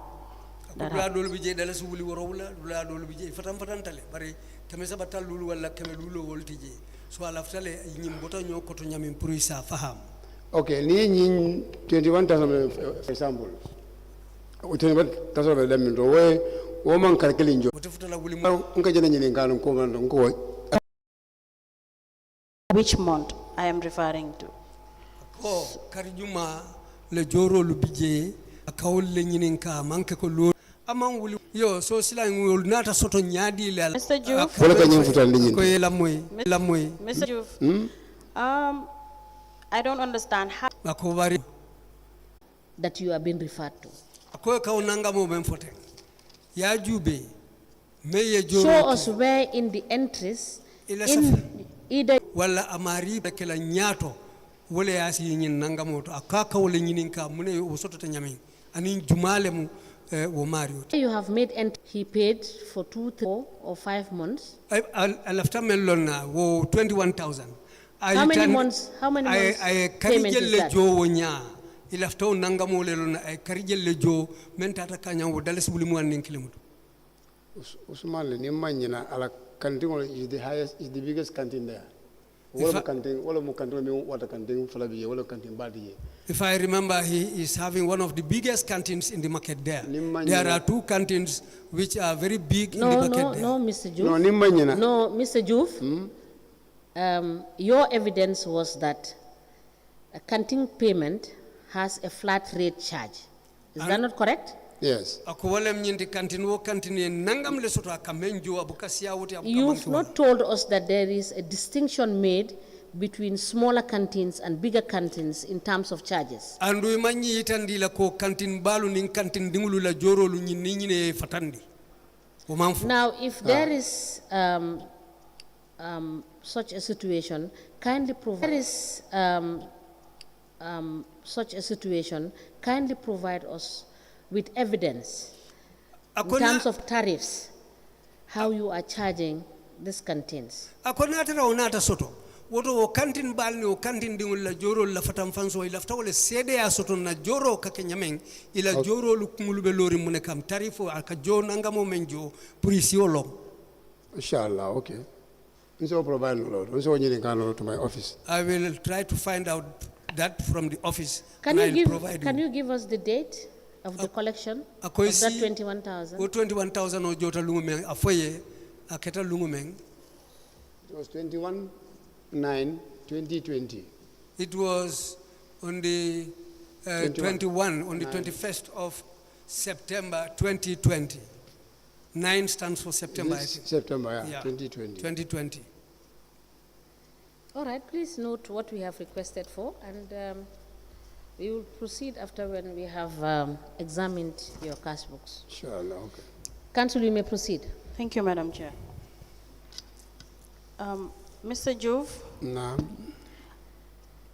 So which okay, ni 21,000 for example. 21,000 them do we woman calculating jo. Which month I am referring to? Oh, Karijuma le joro lubije akawol le nyininka manke ko lo amang wuli yo so sila ngol nata soto nyadi le Mr. Joof. Mr. Joof. I don't understand how that you are being referred to. Show us where in the entries in either wala amari kala nyato wala yasi nyin nangamoto akaka wala nyininka mune wosoto tanyami ani jumale mu wo mario you have made and he paid for 2, 3 or 5 months. Alafta melona wo 21,000. How many months I payment is that? jo wonya ilafta nangamo le lona ay karijelle jo mentata kanya wo dales buli mo anin kilometer Usman le ni manyina ala canteen is the highest, is the biggest canteen there. If I remember, he is having one of the biggest canteens in the market there. There are 2 canteens which are very big in the market there. No, Mr. Joof. No, Mr. Joof. Your evidence was that a canteen payment has a flat rate charge. Is that not correct? Yes. You've not told us that there is a distinction made between smaller canteens and bigger canteens in terms of charges. Now, if there is such a situation, kindly provide us with evidence in terms of tariffs, how you are charging these canteens. Woto o kantin balni o kantin dingol la joro la fatam fanso ila ftawle sede ya soto na joro ka kenyameng ila joro lu kumulube lori mune kam tarifo aka jo nangamo menjo purisi olom inshallah. Okay, so provide so to my office. I will try to find out that from the office. Can you give us the date of the collection of that 21,000? O 21,000 o jota lungumeng afoye aketa lungumeng. It was 21/9/2020. It was on the 21st of September 2020. 9 stands for September. September, yeah, 2020. 2020. All right, please note what we have requested for, and we will proceed after when we have examined your cash books. Inshallah, okay. Council, you may proceed. Thank you, Madam Chair. Mr. Joof, Nah.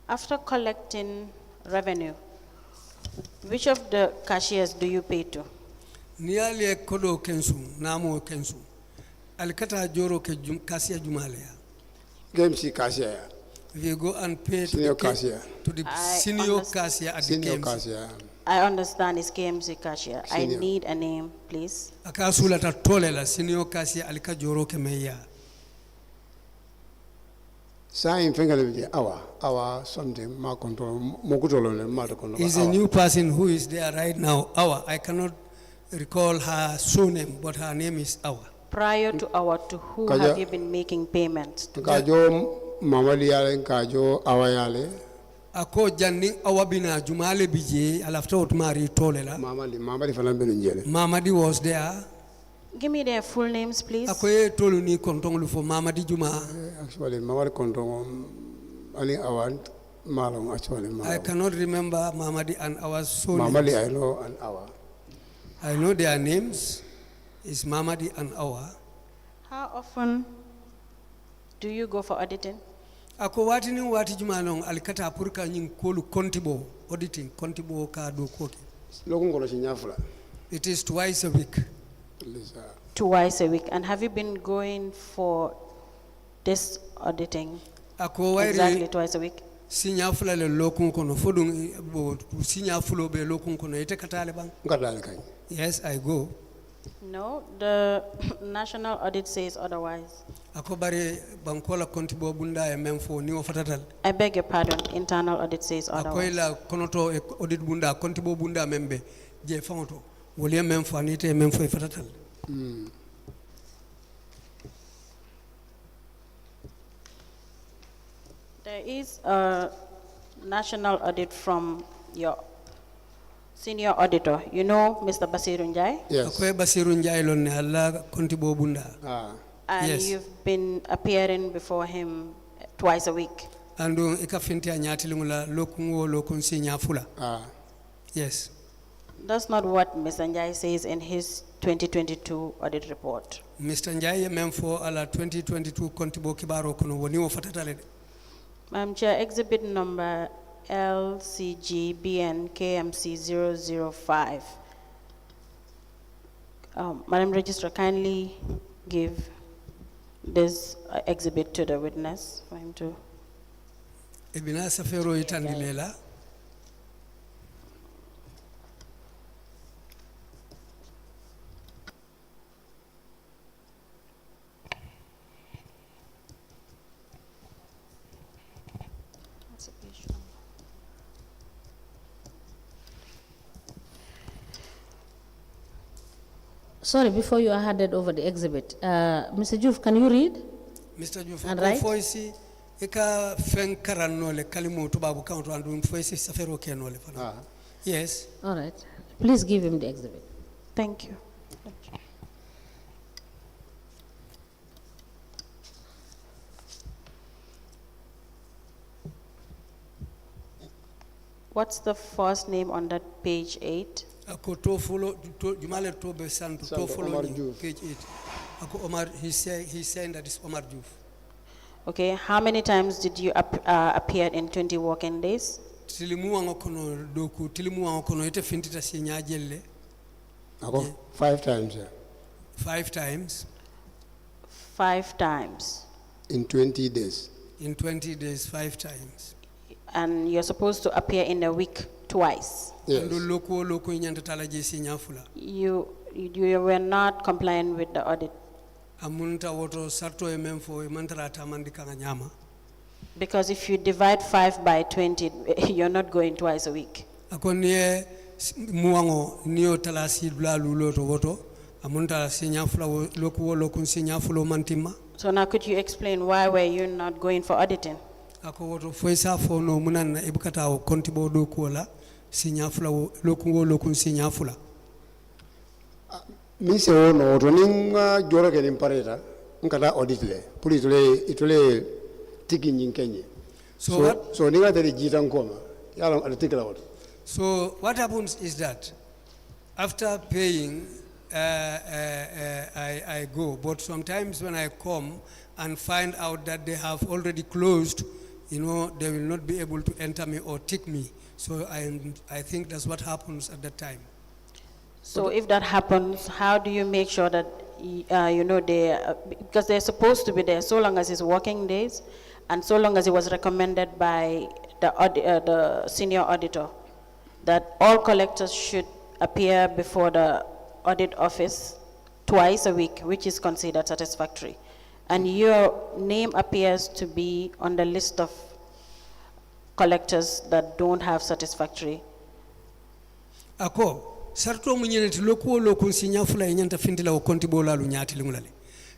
after collecting revenue, which of the cashiers do you pay to? Niale kodo kensu, namo kensu. Alikata joro ke kasia jumalea. K.M.C. cashier. We go and pay Senior to cashier. the I senior understand. cashier at Senior the KMC. cashier. I understand it's K.M.C. cashier. I Senior. need a name, please. Akasula ta tole la senior cashier alika joro ke meya. Sign finger our something, ma control, Mokutolo, Matakono. Is a new person who is there right now. I cannot recall her surname, but her name is Awa. Prior to to who Kaja- have you been making payments to? Kajo Mamaliale, Kajo, Awayale, Ako janning Awa bina jumale bije alafta otmari tole la. Mamali Fanaben. Mamadi was there. Give me their full names, please. Ako ye tolu ni kontong lu for Mamadi Juma. Actually, Mamali Control, Ali Awant, Malum, actually. I cannot remember Mamadi and our surname. Mamali, I know, and Awa. I know their names. It's Mamadi and Awa. How often do you go for auditing? Ako wati ni wati jumalong alikata apurka nying kolu kontibo auditing kontibo ka do koki. Lokum Koloshinyafla. It is twice a week. Twice a week. And have you been going for this auditing Ako exactly wairi twice a week? sinya fula le lokun kono fodung bo sinya fulo be lokun kono ite katale bang. Yes, I go. No, the national audit says otherwise. Ako bare bankola kontibo bunda e memfo ni o fatatal. I beg your pardon, internal audit says Ako otherwise. ila konoto e audit bunda kontibo bunda membe je fangoto. Wole memfo anite memfo e fatatal. There is a national audit from your senior auditor. You know Mr. Basirun Jai? Yes. Ako Basiru Njai lon ne alla kontibo bunda. And Yes. you've been appearing before him twice a week. Andu ika finti anyati lingula lokungo lokun sinya fula. Yes. That's not what Mr. Njai says in his 2022 audit report. Mr. Njai memfo ala 2022 kontibo kibaro kono woni o fatatale. Madam Chair, exhibit number LCGBN KMC 005. Madam Registrar, kindly give this exhibit to the witness for him to. Ebina safero itandilela. Sorry, before you are handed over the exhibit, Mr. Joof, can you read? Mr. Joof, And right? foisi ika fen karanole kalimo tubabu kaunto andu foisi safero kenole fana. Yes. All right. Please give him the exhibit. Thank you. What's the first name on that page 8? Ako to follow jumale to be santo to follow Omar ni, Joof. page 8. Ako Omar, he's saying that it's Omar Joof. Okay, how many times did you appear in 20 working days? Tilimu wango kono doku tilimu wango kono ite fintita sinya jelle. Ako 5 times 5 times 5 times. in 20 days. in 20 days 5 times. And you're supposed to appear in a week twice. Yes. Ando loko inyanta tala je sinya fula. You were not compliant with the audit Amunta woto sarto e memfo e mantara tamandi kanga nyama. because if you divide 5 by 20, you're not going twice a week. Akonye muango niyo tala sidla luloto woto amunta sinya fula loko sinya fulo mantima. So now could you explain why were you not going for auditing? Ako woto foisa fo no munana ibukata o kontibo do kola sinya fula loko sinya fula. Mise ono to ninga joro ke nimpareta nkata audit le puli itole tiki nyinkenye. So what? So ninga teri jitan koma. Yalo atikla wot. So what happens is that after paying, I go. But sometimes when I come and find out that they have already closed, they will not be able to enter me or tick me. So I think that's what happens at that time. So if that happens, how do you make sure that, because they're supposed to be there so long as it's working days and so long as it was recommended by the senior auditor that all collectors should appear before the audit office twice a week, which is considered satisfactory. And your name appears to be on the list of collectors that don't have satisfactory. Ako, sarto munyene loko loko sinya fula nyanta findila o konti bola lu nyati lingulale.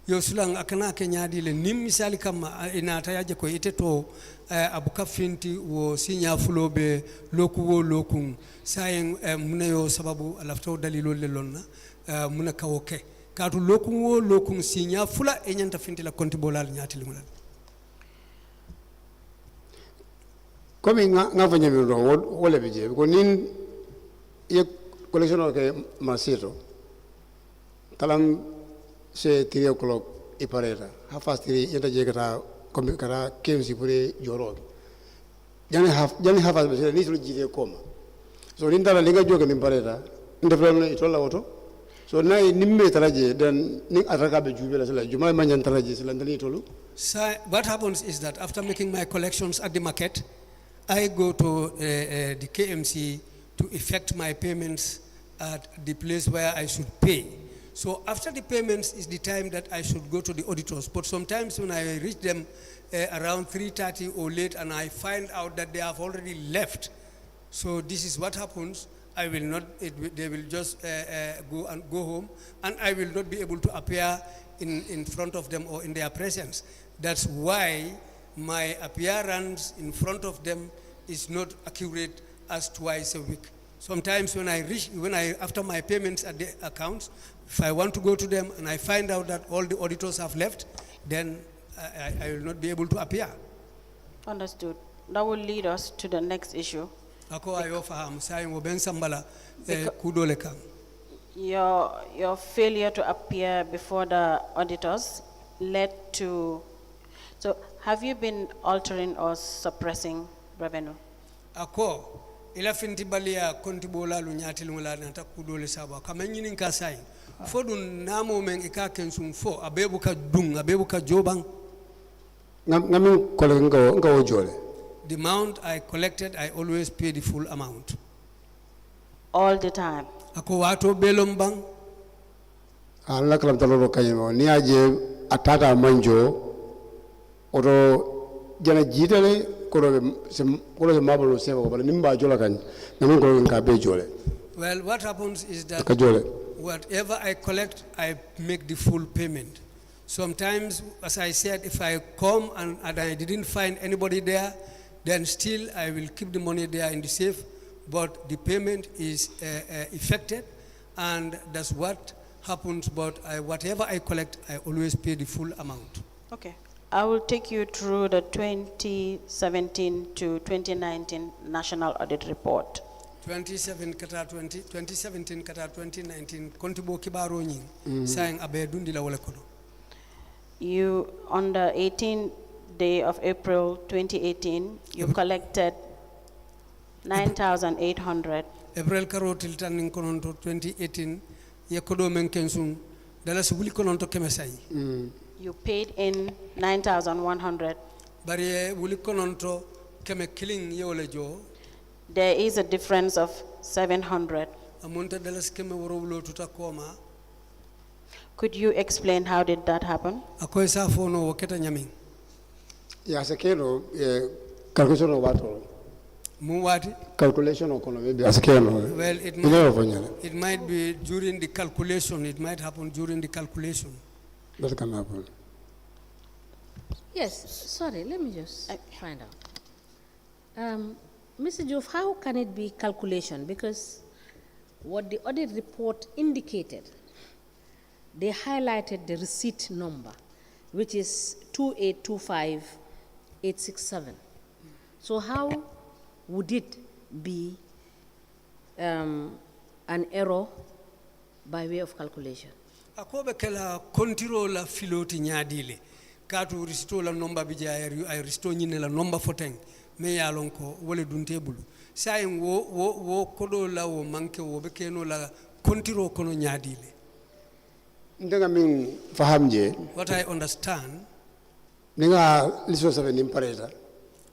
Yo sulang akana ke nyadi le nim misali kama ina tayaje ko iteto abuka finti wo sinya fulo be loku wo lokun sayen munayo sababu alafto dalilo le lonna muna kawoke katu lokun wo lokun sinya fula nyanta findila konti bola lu nyati lingulale. Komi nga fanya miro wole bije ko nin ye collection ke masito talang se 3 o'clock ipareta half past 3 yenta je kata komi kata K.M.C pure joro jani half past se ni sulu jide koma so nin tala linga joga min pareta ndefrano itola woto so nay nimme taraje dan ning ataka be jubela sala juma manyan taraje sala ndani tolu. So what happens is that after making my collections at the market, I go to the K.M.C to effect my payments at the place where I should pay. So after the payments is the time that I should go to the auditors. But sometimes when I reach them around 3:30 or late and I find out that they have already left, so this is what happens. I will not, they will just go home and I will not be able to appear in front of them or in their presence. That's why my appearance in front of them is not accurate as twice a week. Sometimes when after my payments at the accounts, if I want to go to them and I find out that all the auditors have left, then I will not be able to appear. Understood. That will lead us to the next issue. Your failure to appear before the auditors led to, so have you been altering or suppressing revenue? Ako ila finti balia konti bola lu nyati lungala nata kudole saba kama nyini nka sai fodu namo men ika kensum fo abebu ka dung abebu ka jobang Ngamin koleng ngo jole. The amount I collected, I always pay the full amount. All the time. Ako wato belombang. Allah kalam taloro kayemo ni aje atata manjo oto jana jitale koro se mabolo se ko bala nimba jola kan namun ko nka be jole. Well, what happens is that whatever I collect, I make the full payment. Sometimes, as I said, if I come and I didn't find anybody there, then still I will keep the money there in the safe, but the payment is effected, and that's what happens. But whatever I collect, I always pay the full amount. Okay. I will take you through the 2017 to 2019 National Audit Report. 2017 kata 2019 kontibo kibaro nyi saying abe dundi la wala kono. You, on the 18th day of April 2018, you collected 9,800. April karotil tan kononto 2018 yakodo men kensum dala subuli kononto kemesay. You paid in 9,100. Bari wuli kononto keme killing yewole jo. There is a difference of 700. Amunta dala skeme worowlo tuta koma. Could you explain how did that happen? Akoy sa fono woketa nyaming. Ya sekeno calculation of what? Muwati? Calculation of maybe asekeno. Well, it might be during the calculation. It might happen during the calculation. That can happen. Yes, sorry, let me just find out. Mr. Joof, how can it be calculation? Because what the audit report indicated, they highlighted the receipt number, which is 2825 867. So how would it be an error by way of calculation? Akobe kala kontiro la filoti nyadile. Katu risto la nomba bija ay risto nyine la nomba foteng. Me yalon ko wole dunte bulu. Sayin wo kodo la wo manke wo bekeno la kontiro kono nyadile. Ndenga min fahamje. What I understand, Ninga liso sabe nimpareta.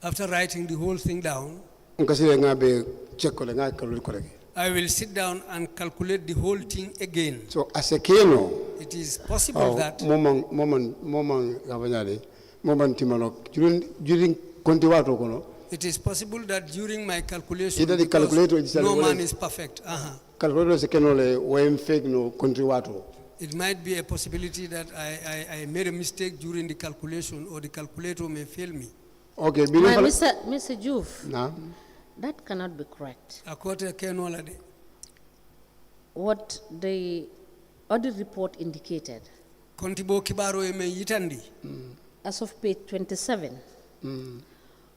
after writing the whole thing down, Nkasire nga be check ko nga kalul ko rek. I will sit down and calculate the whole thing again. So asekeno. It is possible that Momang gabanyale. Momang timano. During konti wato kono. it is possible that during my calculation, Either the because calculator is no man is perfect. Calculator sekeno le wem fake no konti wato. It might be a possibility that I made a mistake during the calculation, or the calculator may fail me. Okay, Mr. Joof, na. that cannot be correct. Akote kenwala de. What the audit report indicated, Kontibo kibaro eme yitandi. as of page 27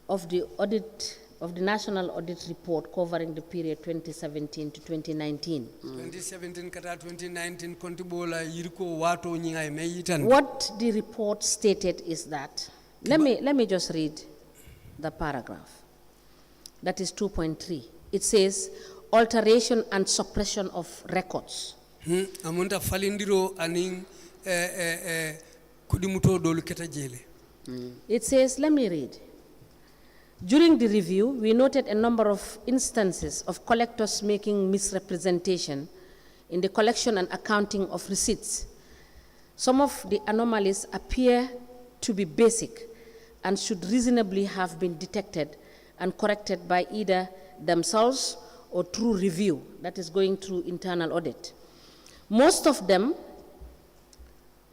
of the National Audit Report covering the period 2017 to 2019. 2017 kata 2019 kontibo la yiriko wato nyinga eme yitandi. What the report stated is that, let me just read the paragraph. That is 2.3. It says, alteration and suppression of records. Amunta falindiro aning kudimuto dolu keta jele. It says, let me read. During the review, we noted a number of instances of collectors making misrepresentation in the collection and accounting of receipts. Some of the anomalies appear to be basic and should reasonably have been detected and corrected by either themselves or through review, that is going through internal audit. Most of them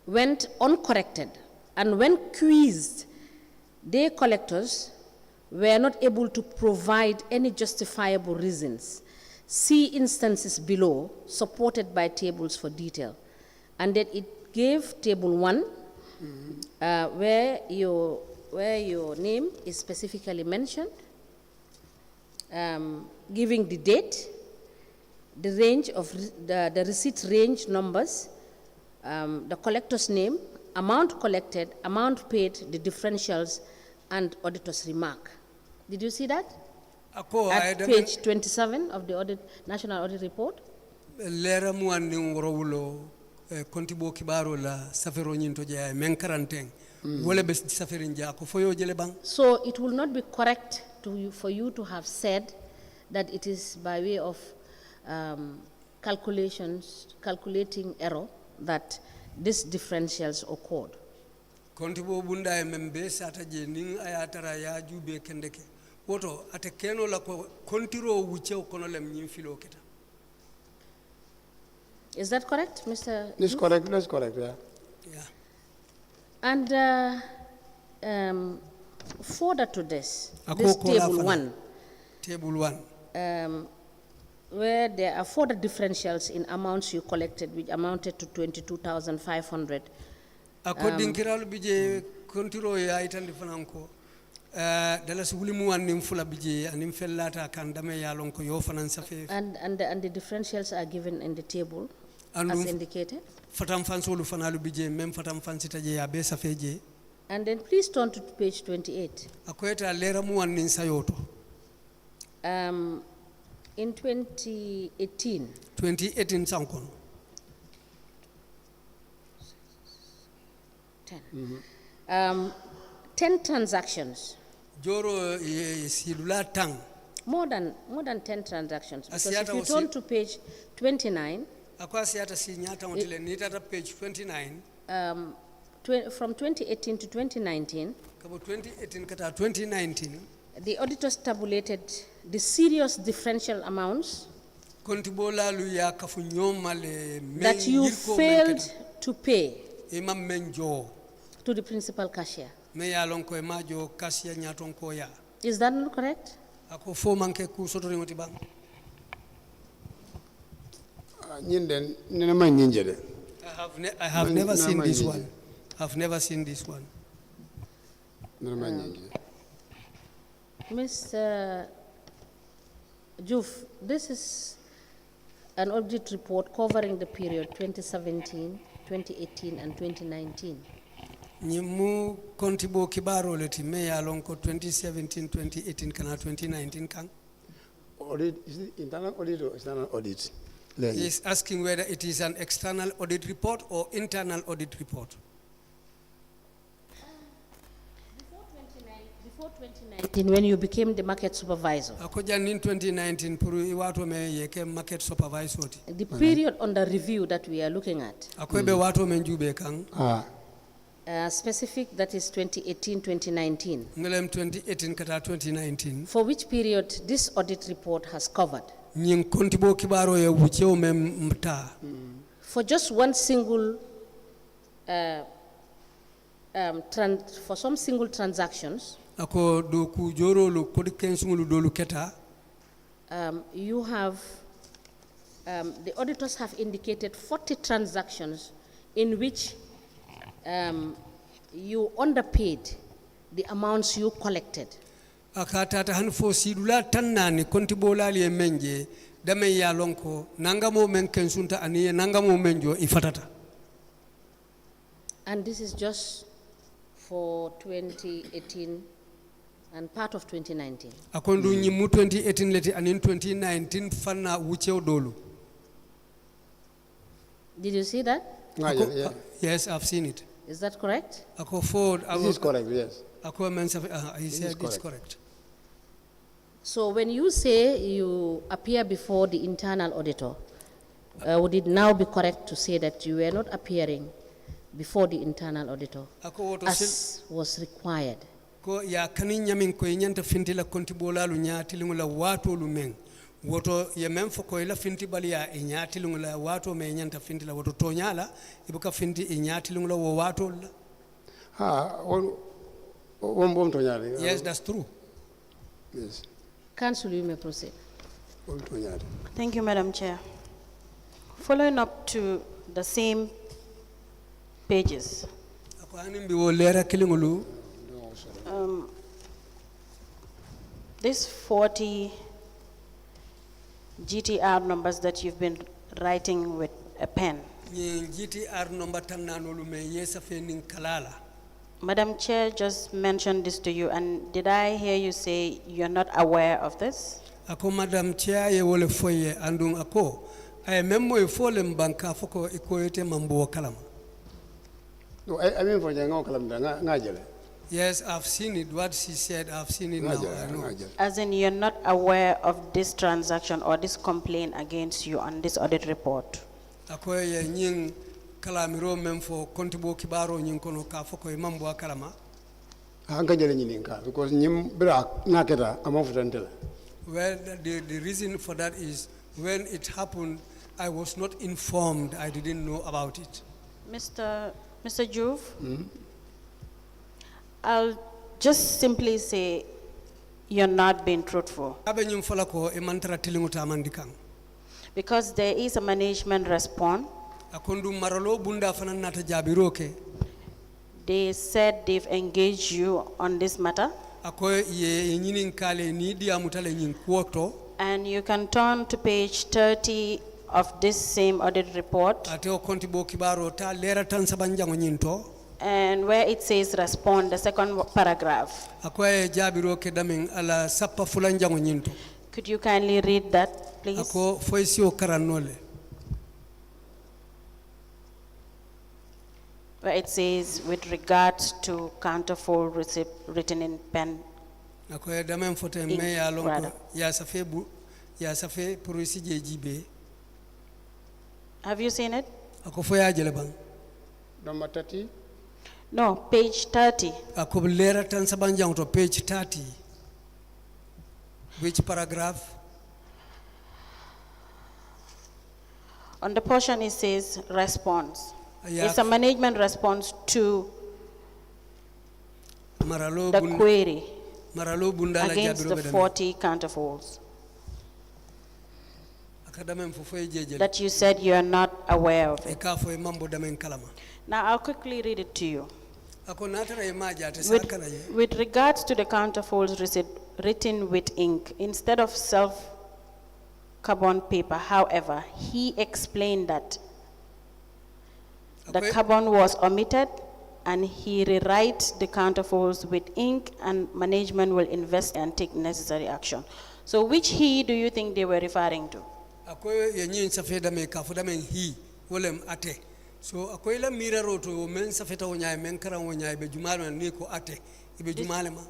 went uncorrected, and when quizzed, their collectors were not able to provide any justifiable reasons. See instances below, supported by tables for detail. And then it gave table 1, where your name is specifically mentioned, giving the date, the range of the receipt range numbers, the collector's name, amount collected, amount paid, the differentials, and auditor's remark. Did you see that? At page 27 of the National Audit Report? Lera muandi ngorowulo kontibo kibaro la safero nyinto jaya menkaranteng wole be safero njako foyo jele bang. So it will not be correct for you to have said that it is by way of calculating error that these differentials occurred. Kontibo bunda membe sata je ning ayatara ya jube kendeke. Woto ate keno la ko kontiro wuche kono lem nyimfilo kita. Is that correct, Mr. That's correct, yeah. Yeah. And further to this table 1. Table 1. Where there are further differentials in amounts you collected, which amounted to 22,500. According kiral bije kontiro ya itandi fananko. Dalas wulimu anim fula bije anim fellata kan dame ya lonko yo fanan safe. And the differentials are given in the table as indicated. Fatam fansolu fanalu bije mem fatam fansita je ya be safe je. And then please turn to page 28. Akweta lera mu anin sayoto. In 2018. 2018 sankono. 10 transactions. Joro silula tang. More than 10 transactions. Because if you turn to page 29, page 29. From 2018 to 2019, the auditors tabulated the serious differential amounts that you failed to pay to the principal cashier. Is that not correct? I have never seen this one. I've never seen this one. Mr. Joof, this is an audit report covering the period 2017, 2018, and 2019. ñimu kontibo kibaro leti me ya lonko 2017 2018 kana 2019 kan. Audit, is it internal audit or external audit? He is asking whether it is an external audit report or internal audit report. Before 2019, when you became the market supervisor, Akojan in 2019 puru iwato me yeke market supervisor. the period under review that we are looking at, Akobe wato menjube kan. specific, that is 2018, 2019, Ngelem 2018 kata 2019. for which period this audit report has covered. Nyin kontibo kibaro ya wucheo mta. For just one single, for some single transactions, Ako do ku joro lo kodi kensungulu dolu keta. you have, the auditors have indicated 40 transactions in which you underpaid the amounts you collected. Akata hanfo sidula tannani kontibola li menje dame ya lonko nangamo men kensunta aniye nangamo menjo ifatata. And this is just for 2018 and part of 2019. Akondu nyimu 2018 leti anin 2019 fanna wucheo dolu. Did you see that? Yeah. Yes, I've seen it. Is that correct? Ako Ford. This is correct, yes. Ako he said it's correct. So when you say you appear before the internal auditor, would it now be correct to say that you were not appearing before the internal auditor as was required? Ko ya kanin nyamin ko nyanta finti la kontibola lu nyaati lingula wato lu men woto ye men fo ko la finti baliya e nyaati lingula wato me nyanta finti la woto to nyala ibuka finti e nyaati lingula wo wato la. Yes, that's true. Yes. Council, you may proceed. Thank you, Madam Chair. Following up to the same pages, Ako hanin bi wo lera kilingulu. these 40 GTR numbers that you've been writing with a pen. Ni GTR number tannanolu me yesa fe nin kalala. Madam Chair just mentioned this to you, and did I hear you say you're not aware of this? Ako Madam Chair ye wole foye andung ako ay memmo e fole mbanka foko ikoyete mambo kalama. No, I mean for Jango Kalamda, Najale. Yes, I've seen it. What she said, I've seen it now. I know. As in, you're not aware of this transaction or this complaint against you on this audit report? Ako ye nying kalamiro memfo kontibo kibaro nying kono ka foko e mambo kalama. Hankajale Ninka, because Nim Brak Naketa, among Fentela. Well, the reason for that is when it happened, I was not informed. I didn't know about it. Mr. Joof, I'll just simply say you're not being truthful. Because there is a management response. They said they've engaged you on this matter. And you can turn to page 30 of this same audit report. And where it says respond, the second paragraph. Could you kindly read that, please? Where it says, with regards to counterfoil receipt written in pen. Have you seen it? Number 30? No, page 30. Page 30. Which paragraph? On the portion it says response. It's a management response to the query against the 40 counterfoils that you said you are not aware of it. Now I'll quickly read it to you. With regards to the counterfoils receipt written with ink instead of carbon paper. However, he explained that the Okay. carbon was omitted and he rewrites the counterfoils with ink and management will invest and take necessary action. So which he do you think they were referring to? Akoy yenyin safeda me kafuda men hi wolem ate. So akoy la mira roto men safeta wonyay men karan wonyay be jumal man ni ko ate ibe jumale ma.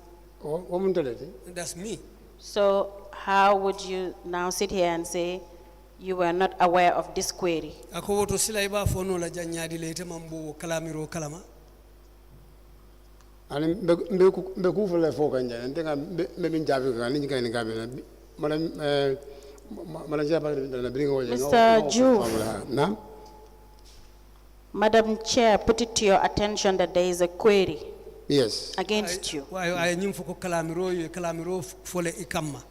o mun tolete That's me. So how would you now sit here and say you were not aware of this query? Ako woto sila iba fono la janyadi lete mambo kalamiro kalama. ani be ku fele fo kan jani tenga be min jabi kan ni kan ni gabe madam jaba na bring oje Mr. Joof. na Madam Chair, put it to your attention that there is a query yes against you. Ay nyim foko kalamiro fole ikamma.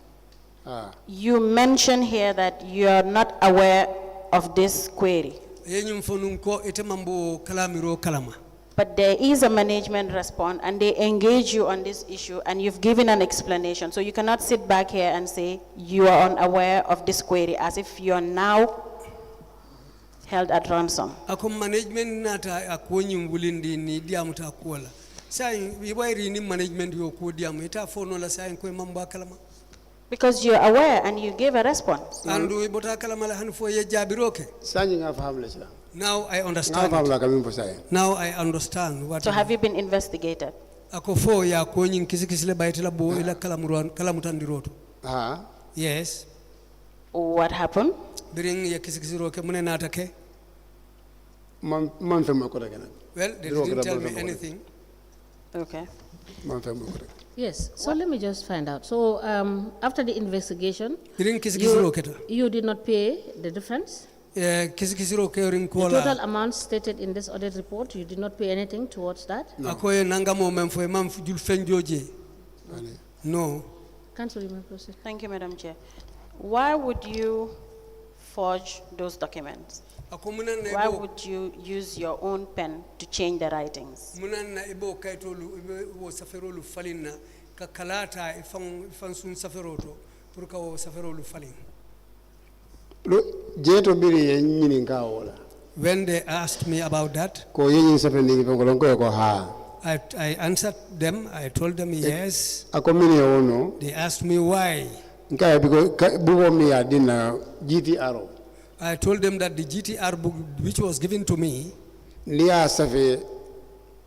You mention here that you are not aware of this query, Yenyim fonun ko ite mambo kalamiro kalama. but there is a management response and they engage you on this issue and you've given an explanation. So you cannot sit back here and say you are unaware of this query as if you are now held at ransom. Ako management nata akonyim wulindi ni diamu ta kuola. Sai iwairi ni management yo ko diamu ita fono la sai ko mambo kalama. Because you're aware and you gave a response. Andu ibota kalama la han fo ye jabiroke. sanyi nga famle sila Now I nga understand. famla kamin fo say Now I understand what. So have you been investigated? Ako fo ya konyin kisikisile baitila bo ila kalamutandiroto. Yes. What happened? Bring ya kisikisiroke mune natake. man fe mo ko rek nak Well, they didn't tell me anything. Okay. man fe mo ko rek Yes, so let me just find out. So after the investigation, Bring kisikisiroke ta. you did not pay the difference? Kisikisiroke ring The total kola. amount stated in this audit report, you did not pay anything towards that? Ako ye nangamo memfo mam jul fenjoje. No. Council, you may proceed. Thank you, Madam Chair. Why would you forge those documents? Ako munan na Why ibo would you use your own pen to change the writings? munan na ibo kaitolu ibo saferolu falina ka kalata ifan sun saferoto pour ka o saferolu falin. lo jeto biri ye nyini ka wala When they asked me about that, ko ye nyi safe ni ko lon ko ha I answered them. I told them yes. ako mini ono They asked me why. nka biko bugo mi ya dina GTR I told them that the GTR book which was given to me, liya safe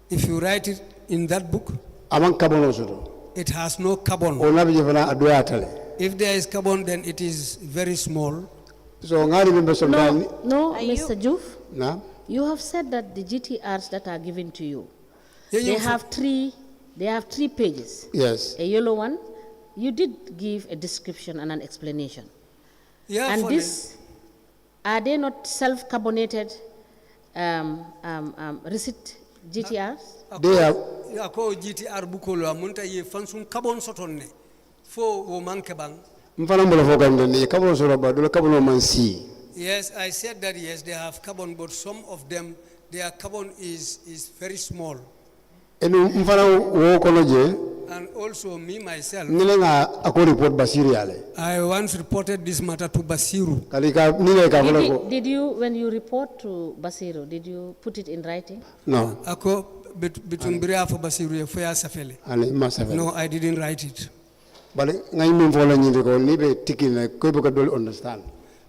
if you write it in that book, aman kabono soto it has no carbon. o nabi je fana adoya tale If there is carbon, then it is very small. so ngari membe so No, Are you- Mr. Joof, na you have said that the GTRs that are given to you, Yeah, they you- have three pages. yes A yellow one, you did give a description and an explanation. Yeah, And for this, are they not self-carbonated receipt GTRs? they are ako GTR bukolo amunta ye fansun carbon sotonne fo wo manke bang. mfana mbolo fo kan ni kabono so ba do kabono man si Yes, I said that yes, they have carbon, but some of them, their carbon is very small. enu mfana wo kono je And also me myself, nile nga ako report basiri ale I once reported this matter to Basiru. kalika nile ka fala ko Did you, when you report to Basiro, did you put it in writing? no Ako between Biria for Basiru ye foya safele. ani ma safe No, I didn't write it. bale ngai mum fo la nyinde ko ni be tikine ko be ko do understand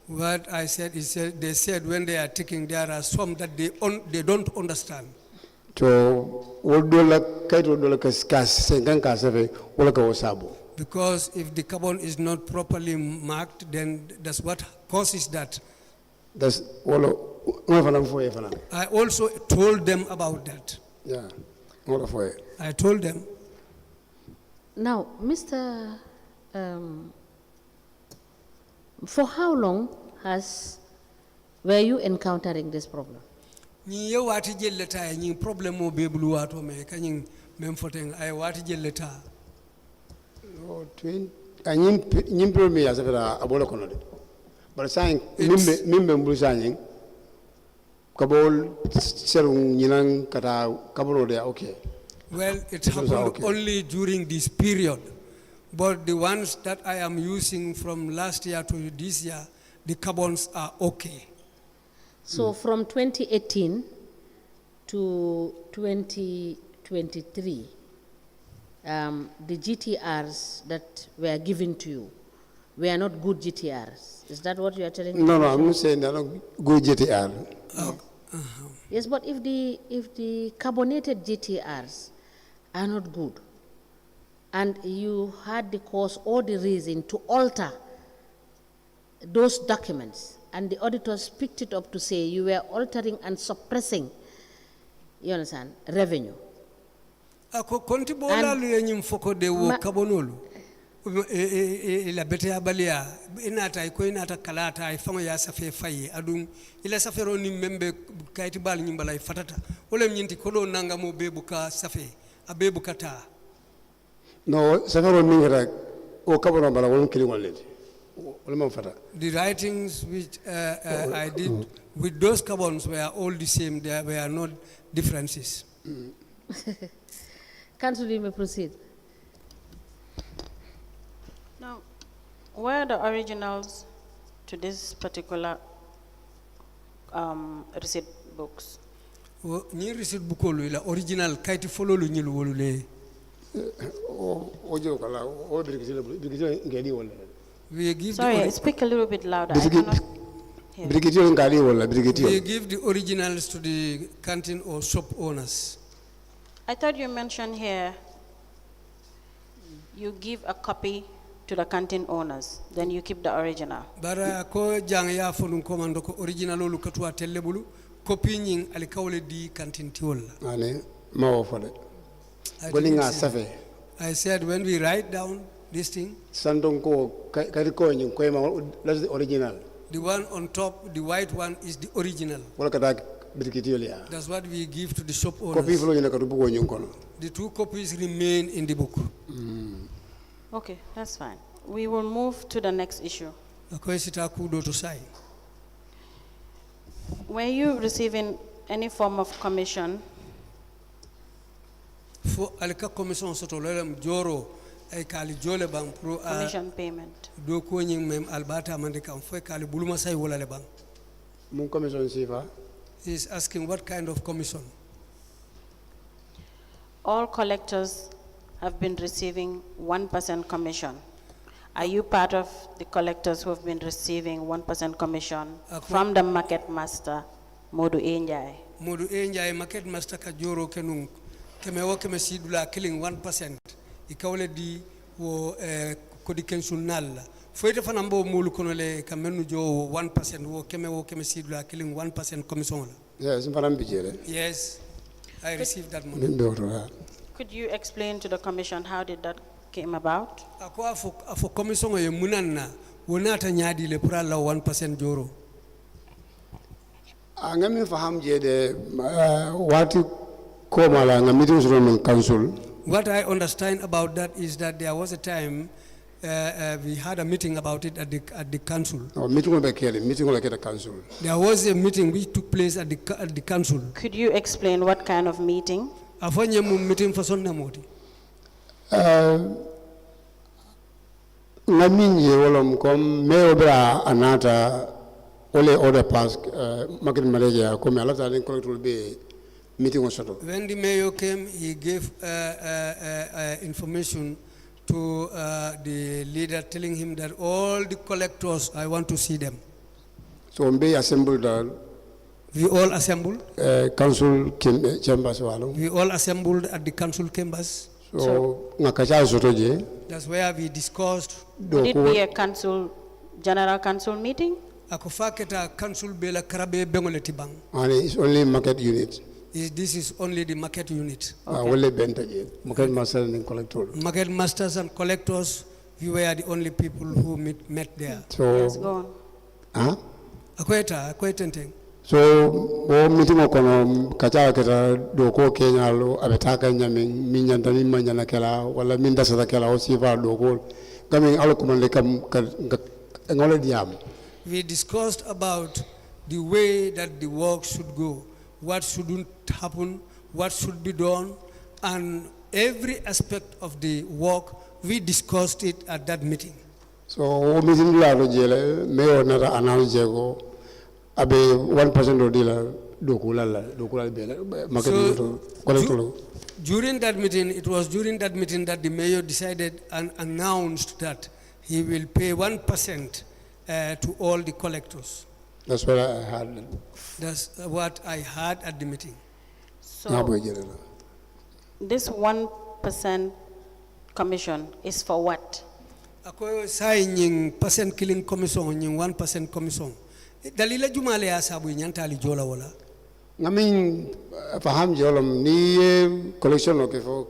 What I said is they said when they are taking, there are some that they don't understand. to wo do la kayto do la kas 50 ka safe wala ko sabo Because if the carbon is not properly marked, then that's what causes that. das wala mo fana fo e fana I also told them about that. yeah wala fo e I told them. Now, for how long were you encountering this problem? Ni ye wati jelleta ni problem mo be bulu wato me kanyin mem foten ay wati jelleta. o twin anyim nyim pro mi ya safe da abola kono de bar sain mimbe mbul sanin kabol serum nyinan kata kabolo de okay Well, it Those are happened okay. only during this period But the ones that I am using from last year to this year, the carbons are okay. So from 2018 to 2023, the GTRs that were given to you were not good GTRs. Is that what you are telling me? No, I'm not saying they're not good GTR. Yes, but if the carbonated GTRs are not good, and you had the cause or the reason to alter those documents, and the auditors picked it up to say you were altering and suppressing, you understand, revenue. Ako konti bola lu yenyim foko de wo kabonolu. Ila bete abalia inata iko inata kalata ifango ya safe fayi adum ila safero ni membe kaiti bal nyimbala fatata ole mnyinti kodo nanga mo bebuka safe abebuka ta. No, safero mingira o kabono bala won kili wallet. The writings which I did with those carbons were all the same. There were no differences. Council, you may proceed. Now, where are the originals to this particular receipt books? Ni receipt bookolu ila original kaiti follow lu nyilu wolule. Ojo kala o birikitilo ngedi wala. Sorry, speak a little bit louder. I cannot hear. We give the originals to the canteen or shop owners. I thought you mentioned here you give a copy to the canteen owners, then you keep the original. Bara ko jang ya fonun komando ko original lu katwa tellebulu copy nying alikawle di canteen tiwol. Ane mawo fode. Golinga safe. I said when we write down this thing, that's the original. The one on top, the white one, is the original. That's what we give to the shop owners. The two copies remain in the book. Okay, that's fine. We will move to the next issue. Were you receiving any form of commission? For alika commission soto lelem joro ay kali jole bang pro Commission payment. Do ko nying mem albata mande kam fo kali buluma say wala le bang. Mun commission sifa. He is asking what kind of commission? All collectors have been receiving 1% commission. Are you part of the collectors who have been receiving 1% commission from the market master, Modu Enjai? Modu Enjai market master ka joro kenung keme sidula killing 1%. Ikawle di wo kodi kensunal. Foyete fanambo mulu konole kamenu jo 1% wo keme sidula killing 1% commission. Yes, yes, I received that money. Could you explain to the commission how did that came about? Ako afo commission ye munanna wonata nyaadi le pour la 1% joro. Ngami faham je de wati ko mala ngami meeting council. What I understand about that is that there was a time we had a meeting about it at the council. Meeting like at the council. There was a meeting which took place at the council. Could you explain what kind of meeting? Afanye meeting for Sunday morning. Ngaminye wolom kom meobra anata ole order pass market manager come alata lin collector be meeting was settled. When the mayor came, he gave information to the leader, telling him that all the collectors, I want to see them. So we assembled. We all assembled. Council chambers. We all assembled at the council chambers. So that's where we discussed. Would it be a general council meeting? Council bela karabe bengoleti bang. And it's only market unit. This is only the market unit. Okay. Market masters and collectors. Market masters and collectors, we were the only people who met there. So, yes, go on. So, meeting okono kacha keta doko Kenya lo abetaka nyame minyandani manyana kela wala minda sada kela osiva doko kami alo kumande kam ngole diam. We discussed about the way that the work should go, what shouldn't happen, what should be done, and every aspect of the work. We discussed it at that meeting. So meeting la ro jele mayor na announce jego abe 1% of dealer dokula be market collector. During that meeting, it was during that meeting that the mayor decided and announced that he will pay 1% to all the collectors. That's what I heard. That's what I heard at the meeting. So this 1% commission is for what? Ako signing percent killing commission, 1% commission. Dalila jumale ya sabu nyantali jola wala. Ngamin faham jolom ni collection okay for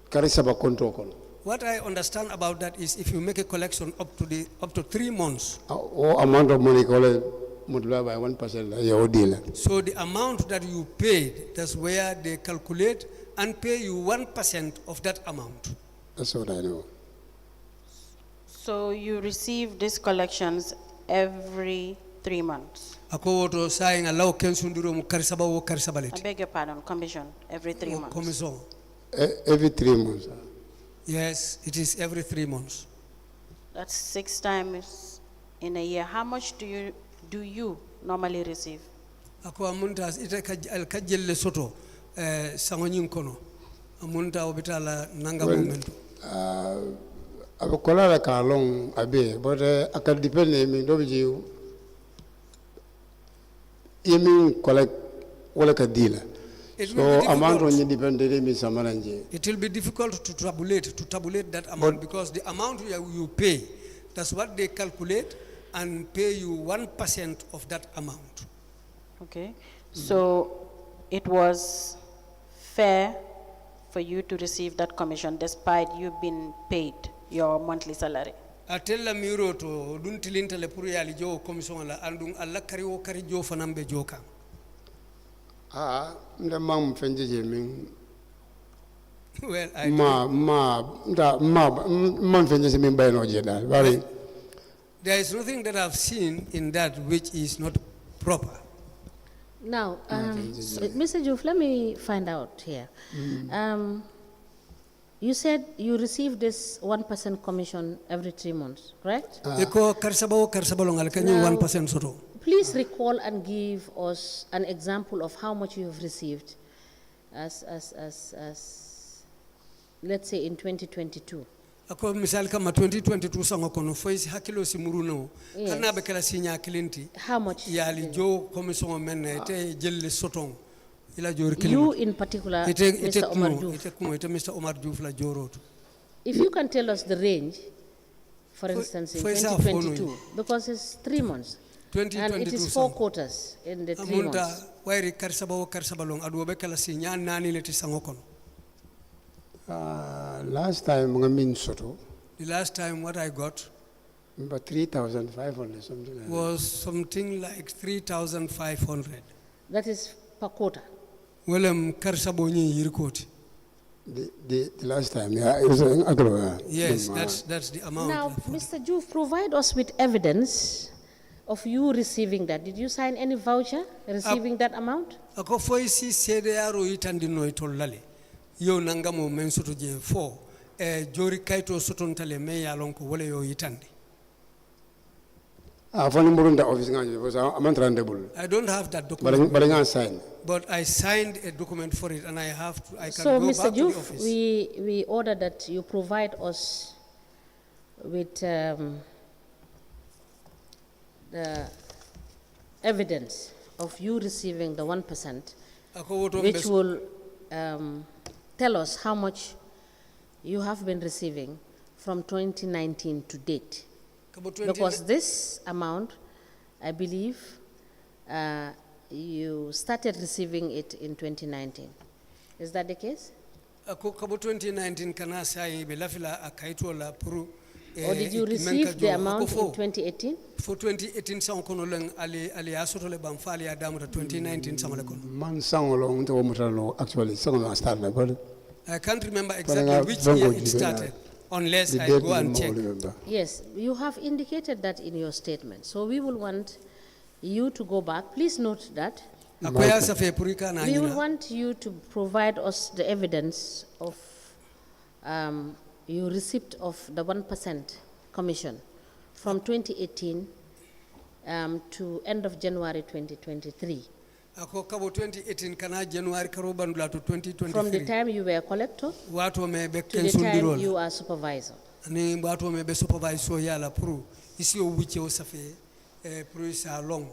karisaba control kon. What I understand about that is if you make a collection up to 3 months. Or amount of money collect multiplied by 1% your deal. So the amount that you paid, that's where they calculate and pay you 1% of that amount. That's what I know. So you receive these collections every 3 months? Ako woto saying allow kensunduro mu karisaba wo I karisabaleti. beg your pardon, commission every 3 months. Commission. Every 3 months. Yes, it is every 3 months. That's 6 times in a year. How much do you normally receive? Ako amunta ita kajelle soto sangonyin kono. Amunta obitala nanga momento. Abakola la kalong abe, but akal depend me do biji yemi collect wala ka deal. So amount on depend me samaranje. It will be difficult to tabulate that amount because the amount you pay, that's what they calculate and pay you 1% of that amount. Okay, so it was fair for you to receive that commission despite you being paid your monthly salary? Atella miro to dun tilinta le puru yali jo commission la andung alla kari wo kari jo fanambe joka. Ndamam fenjeje min. Well, I fenjeje min bayno jedal. Bari. There is nothing that I've seen in that which is not proper. Now, Mr. Joof, let me find out here. You said you receive this 1% commission every 3 months, correct? Please recall and give us an example of how much you have received as let's say in 2022. Ako misal kama 2022 sango kono foisi hakilo simuruno kana be kala sinya kilinti how much yali jo commission men te jelle sotong ila jor kilinti you in particular Mr. Omar Joof ite Mr. Omar Joof la joroto. If you can tell us the range, for instance in 2022, because it's 3 months and it is 4 quarters in the 3 months. Amunda wairi karsabalong adu be kala sinya nani leti sango kono. Last time, the last time what I got about 3,500 something like was something like 3,500. That is per quarter. Well, karsaboni yirkoti. The last time, yeah, it was yes, that's the amount. Now, Mr. Joof, provide us with evidence of you receiving that. Did you sign any voucher receiving that amount? Ako foisi sede yaro itandino itollale. Yo nangamo men soto je fo jori kaito soton tale me ya lonko wala yo yitande. Fani murunda office nganje because I'm untransferable. I don't have that document. But I sign. But I signed a document for it and I can so go Mr. back Joof, to the office. we order that you provide us with the evidence of you receiving the 1%, which will tell us how much you have been receiving from 2019 to date. Because this amount, I believe, you started receiving it in 2019. Is that the case? Kabo 2019 kana sai be lafila akaito la puru. Or did you receive the amount in 2018? For 2018 sang kono leng ali asoto le bamfali adamu 2019 sang le kono. Man sang long to mutalo actually sang long start na but I can't remember exactly which year it started unless I go and check. Yes, you have indicated that in your statement. So we will want you to go back. Please note that. We will want you to provide us the evidence of your receipt of the 1% commission from 2018 to end of January 2023. Ako kabo 2018 kana January karo bandula to 2023. From the time you were a collector Watu mebe to the time you are supervisor. Ni watu mebe supervisor yala pro isi o wiche o safe pro sa long.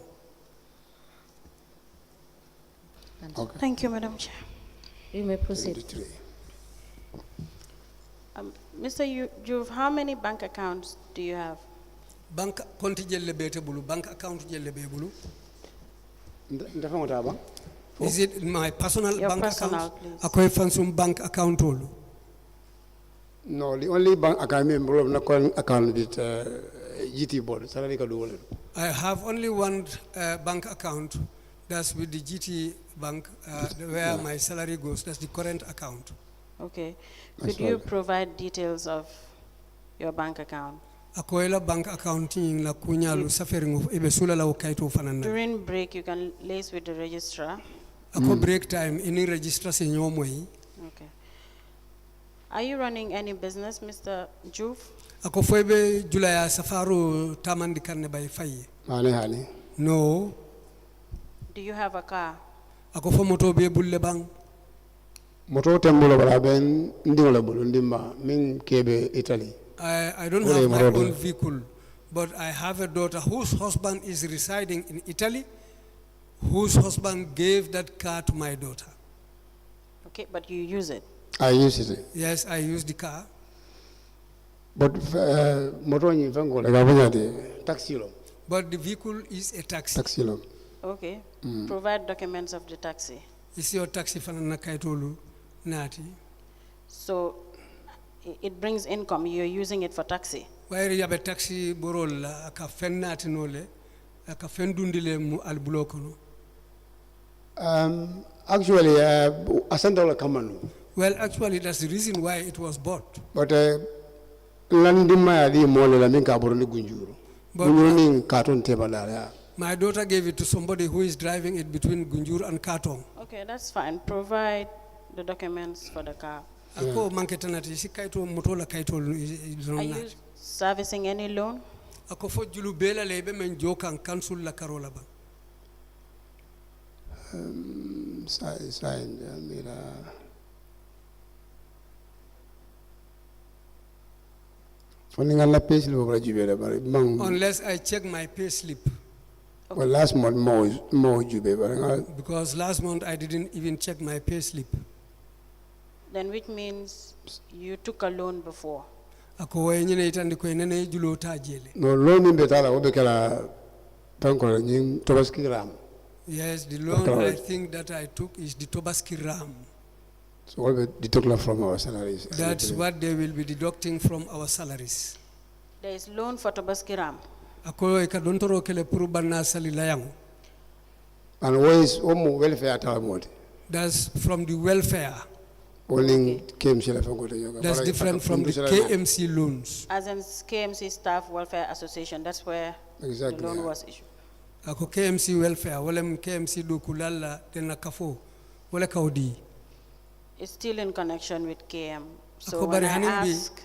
Okay. Thank you, Madam Chair. You may proceed. Mr. Joof, how many bank accounts do you have? Bank konti jelle bete bulu, bank account jelle be bulu. Is it my personal Your bank personal, account? please. Akoy fansum bank account olu. No, the only bank account member of the account with GT board. I have only one bank account, that's with the GT bank, where my salary goes. That's the current account. Okay. Could you provide details of your bank account? Akoyla bank accounting la kunyalu suffering ebe sula la ukaito fanana. During break, you can liaise with the registrar. Ako break time, any register se nyomwe. Okay. Are you running any business, Mr. Joof? Ako fwebe julaya safaru tamandi kanne bay faye. Hali. No. Do you have a car? Ako fo moto be bulle bang. Moto tembulo bala ben ndingola bulu ndimba min kebe Italy. I don't have my own vehicle, but I have a daughter whose husband is residing in Italy, whose husband gave that car to my daughter. Okay, but you use it? I use it. Yes, I use the car. But moto ni fango la gabanya de taxi lo. But the vehicle is a taxi. Taxi lo. Okay. Provide documents of the taxi. Is your taxi fanana kaitolu nati? So it brings income. You're using it for taxi. Where you have a taxi borol aka fen nati nole aka fen dundile mu albulokono. Actually, asandola kamanu. Well, actually, that's the reason why it was bought. But landima di mole la minka boroni gunjuru. Gunjuru carton table la. My daughter gave it to somebody who is driving it between Gunjur and Katong. Okay, that's fine. Provide the documents for the car. Ako manketanati si kaito motola kaito Are you servicing any loan? Ako fo julu bela lebe men jokan council la karola ba. Unless I check my pay slip. Okay. Well, last month more because last month I didn't even check my pay slip. Then which means you took a loan before. Ako wenyine itandi ko nene julo tajele. No loan in betala obekala tanko nyim tobaski ram. Yes, the loan I think that I took is the Tobaski Ram. So what we deduct from our salaries? That's what they will be deducting from our salaries. There is loan for Tobaski Ram. Ako ikadontoro kele puru banna sali layang. And where is welfare talamod? That's from the welfare. Only K.M.C. That's different from the K.M.C. loans. As in K.M.C. Staff Welfare Association, that's where the loan was issued. Ako K.M.C. welfare, walem K.M.C. do kulala tena kafo, wale kaudi. It's still in connection with KM. So when I ask,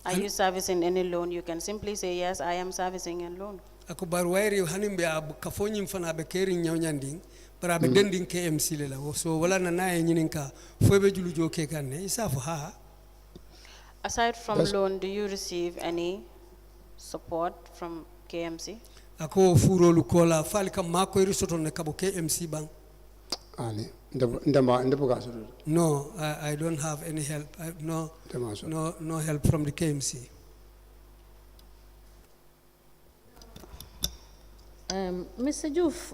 are you servicing any loan, you can simply say, yes, I am servicing a loan. Ako barwairi hanimbe kafo nyimfana bekeri nyanyanding. Para be dending K.M.C. lela. So wala na nae nyininka fwebe julu joke kanne isafu ha. Aside from loan, do you receive any support from K.M.C.? Ako furo lukola fali kam mako irisoto ne kabo K.M.C. bang. Ali, no, I don't have any help. No help from the K.M.C. Mr. Joof,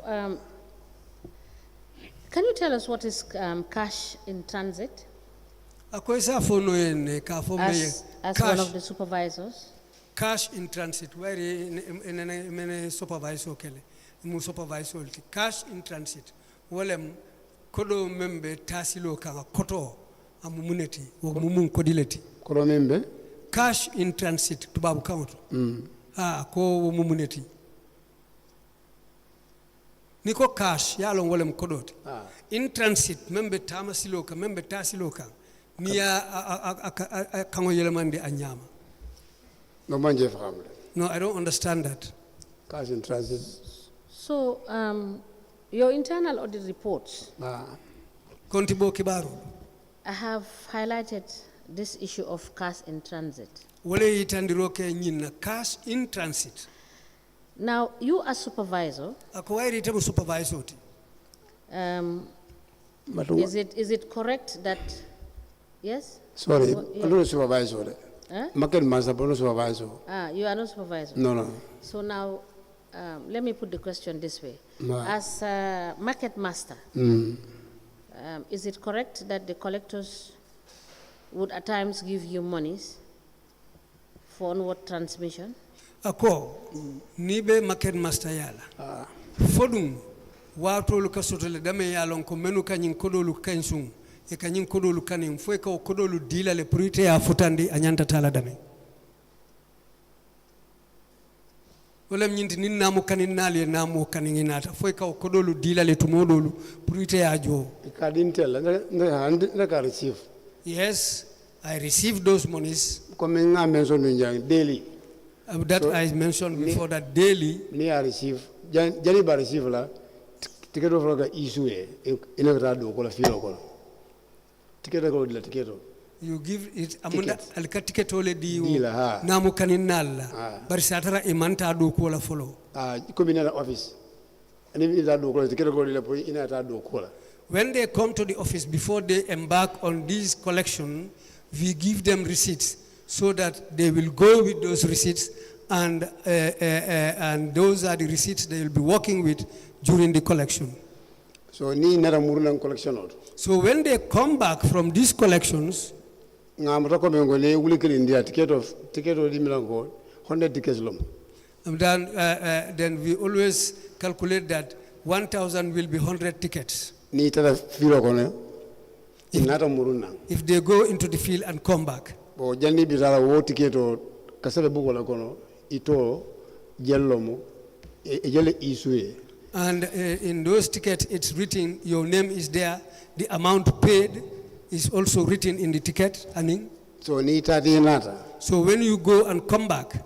can you tell us what is cash in transit? As one of the supervisors? Cash in transit. Where in supervisor kele, mu supervisor cash in transit. Walem kodo membe tasilo kanga koto amumuneti wo mumun kodileti. Kodo membe? Cash in transit tubabu count. Ko mumuneti. Niko cash yalo walem kodoti. In transit membe tamasiloka membe tasiloka Niya kango yelemande anyama. No manje family. No, I don't understand that. Cash in transit. So, your internal audit reports, Kontibo kibaru. I have highlighted this issue of cash in transit. Wale itandiroke nyina cash in transit. Now, you as supervisor, Akwairi tebu supervisor. is it correct that, yes? Sorry, Yeah. I'm not supervisor. Market master, but not supervisor. You are not supervisor. No. So now, let me put the question this way. No. As a market master, is it correct that the collectors would at times give you monies for onward transmission? Ako, nibe market master yala. Fodum, watolu kasotole dame yalon ko menu kanyin kodolu kansung. E kanyin kodolu kanin fwe ka kodolu dila le purite ya futandi anyanta tala dame. Wala mnyinti nini namu kanin nali namu kanin inata fwe ka kodolu dila le tumodolu purite ya jo. Kadintel, na receive. Yes, I received those monies. Coming I mentioned daily. That I mentioned before that daily. Ni I receive. Jani ba receive la. Ticket of roga issue in a rado kola filo kola. Ticket of la ticket. You give it amunda alka ticket ole di Dila, namu kaninala. Barisatara imanta do kola follow. Come in the office. And if that do kola ticket of la in a rado kola. When they come to the office before they embark on this collection, we give them receipts so that they will go with those receipts and those are the receipts they will be working with during the collection. So ni nara murunang collection out. So when they come back from these collections, Ngamra ko mengo le wuli kiri India ticket of dimilango 100 tickets lom. Then we always calculate that 1,000 will be 100 tickets. Ni tada filo kono. Inata murunang. If they go into the field and come back. Bo jandi bitala wo ticket o kasabe bugola kono ito jellomo jelle isue. And in those tickets, it's written, your name is there, the amount paid is also written in the ticket. So ni tati nata. So when you go and come back,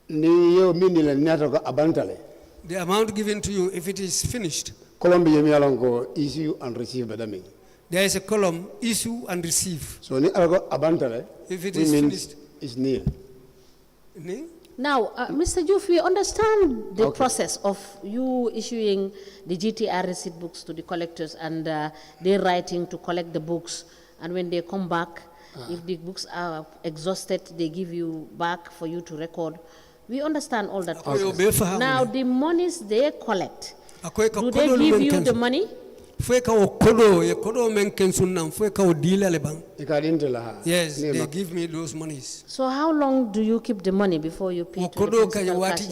ni yo minile nata ko abantale. the amount given to you, if it is finished, Colombia mi alongo issue and receive badami. there is a column, issue and receive. So ni algo abantale. If it is finished, it's nil. Now, Mr. Joof, we understand the process of you issuing the GTR receipt books to the collectors and they writing to collect the books. And when they come back, if the books are exhausted, they give you back for you to record. We understand all that process. Now, the monies they collect, do they give you the money? Yes, they give me those monies. So how long do you keep the money before you pay to the principal cashier?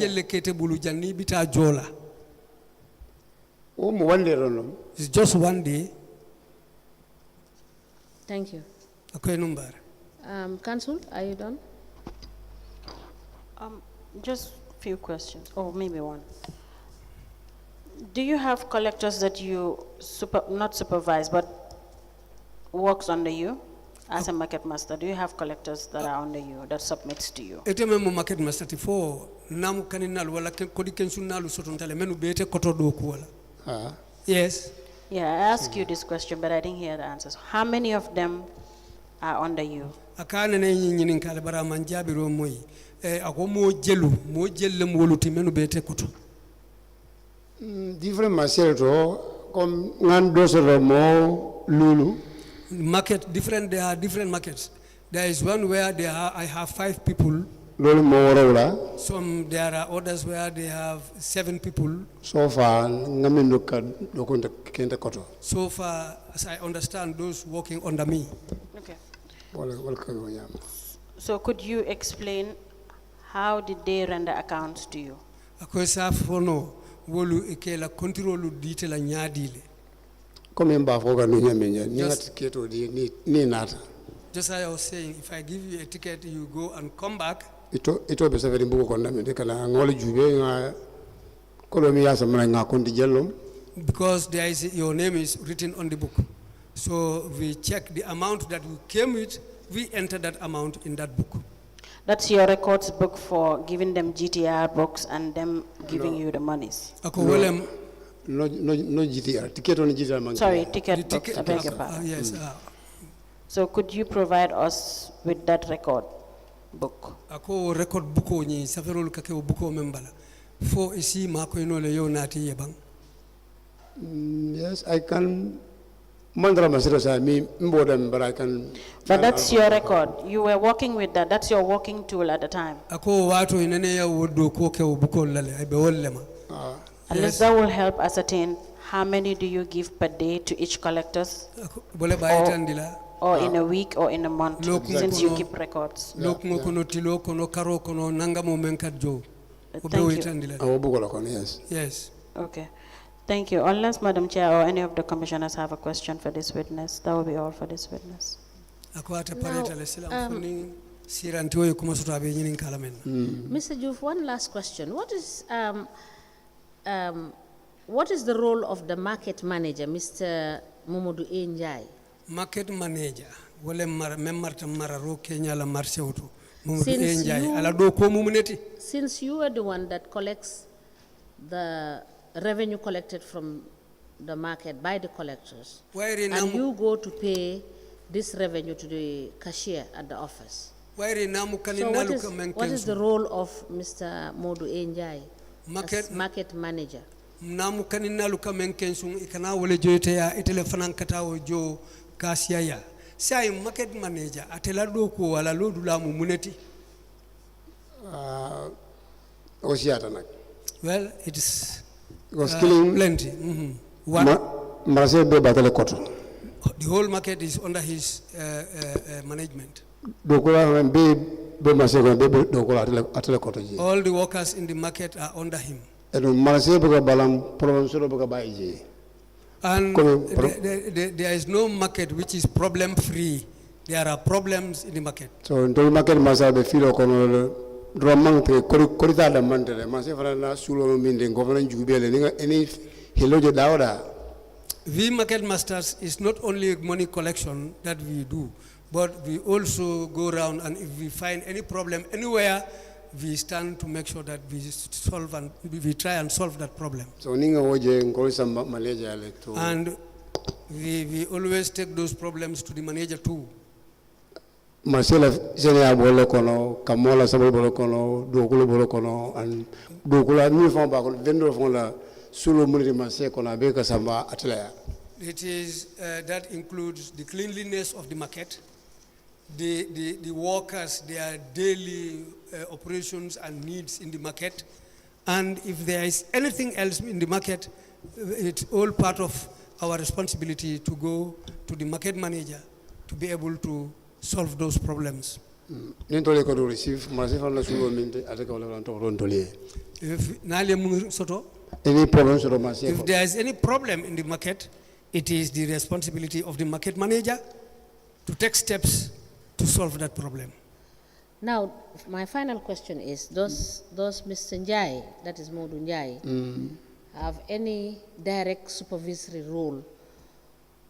It's just one day. Thank you. Council, are you done? Just a few questions, or maybe one. Do you have collectors that you not supervise, but works under you as a market master? Do you have collectors that are under you, that submits to you? Market master yes. Yeah, I asked you this question, but I didn't hear the answers. How many of them are under you? Different market, comme ngandosero mo lulu. Market different. There are different markets. There is one where I have 5 people. Lulu mo rola. Some there are others where they have 7 people. So far, ngaminuka dokunta kenda koto. So far, as I understand, those working under me. Okay. So could you explain how did they render accounts to you? Come in Bafoga Nunya, just as I was saying, if I give you a ticket, you go and come back. It will be very book on them. They can acknowledge you. Colomia, some Condi Jello. Because there is your name is written on the book. So we check the amount that you came with, we enter that amount in that book. That's your records book for giving them GTR books and them giving you the monies. No GTR. Ticket on GTR. Man. Sorry, ticket books. I beg your pardon. Yes. So could you provide us with that record book? Ako record book ni saferol kake book membala. Fo isi mako inole yo nati yebang. Yes, I can. Mandra masira sa mi mbodem, but I can. But that's your record. You were working with that. That's your working tool at the time. Ako watu inene ya wodo ko ke buko lale ay be wollema. Unless that will help ascertain how many do you give per day to each collectors? Bole bayitandila. Or in a week or in a month, since you keep records. Thank you. Yes. Yes. Okay. Thank you. Unless Madam Chair or any of the commissioners have a question for this witness, that will be all for this witness. Mr. Joof, one last question. What is the role of the market manager, Mr. Momodu Njai? Market manager, wale memmarta mararo Kenya la marché auto. Since you are the one that collects the revenue collected from the market by the collectors, and you go to pay this revenue to the cashier at the office. So what is the role of Mr. Modu Njai as market manager? Namu kanina luka menkensung ikana wale joite ya itele fanankata jo kasia ya. Sai market manager atela doko wala lodu la mumuneti. Well, it is plenty. The whole market is under his management. All the workers in the market are under him. And there is no market which is problem free. There are problems in the market. So in the market we market masters is not only money collection that we do, but we also go around, and if we find any problem anywhere, we stand to make sure that we solve and we try and solve that problem. So and we always take those problems to the manager too. Marcela Senia Bolocono, Kamola Sabu Bolocono, Dokulu Bolocono, and Dokula New Farm Back, vendor from la Sulu Muri Masecona, Beka Samba Atlea. It is that includes the cleanliness of the market, the workers, their daily operations and needs in the market, and if there is anything else in the market, it's all part of our responsibility to go to the market manager to be able to solve those problems. If there is any problem in the market, it is the responsibility of the market manager to take steps to solve that problem. Now, my final question is, does Mr. Njai, that is Modu Njai, have any direct supervisory role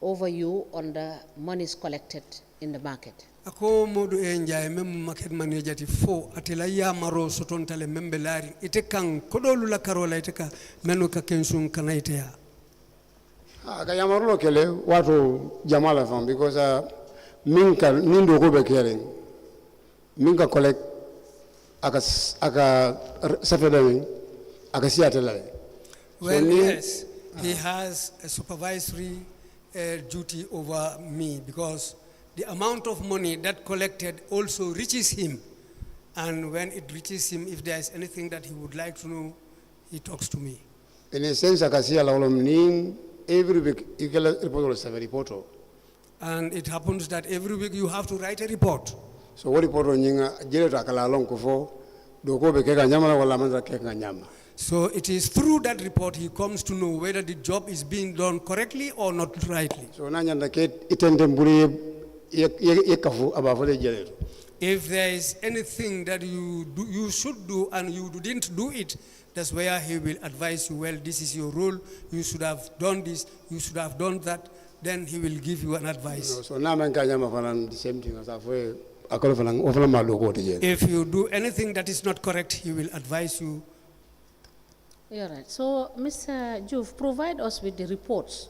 over you on the monies collected in the market? Ako Modu Njai mem market manager ti fo atela ya maro sotontale membe lari ite kan kodolu la karola ite ka menu ka kensun kanaite ya. Kayamarulo kele watu jamala fam because minka nindo ko be kere minka collect aka safedami aka siatela. Well, yes, he has a supervisory duty over me because the amount of money that collected also reaches him, and when it reaches him, if there is anything that he would like to know, he talks to me. In a sense, every week you get a report. And it happens that every week you have to write a report. So what report on so it is through that report he comes to know whether the job is being done correctly or not rightly. So if there is anything that you should do and you didn't do it, that's where he will advise you, well, this is your role, you should have done this, you should have done that. then he will give you an advice. So na man kanya ma fanan the same thing as afwe akolo fanan o fanan ma loko tijen. If you do anything that is not correct, he will advise you. All right. So, Mr. Joof, provide us with the reports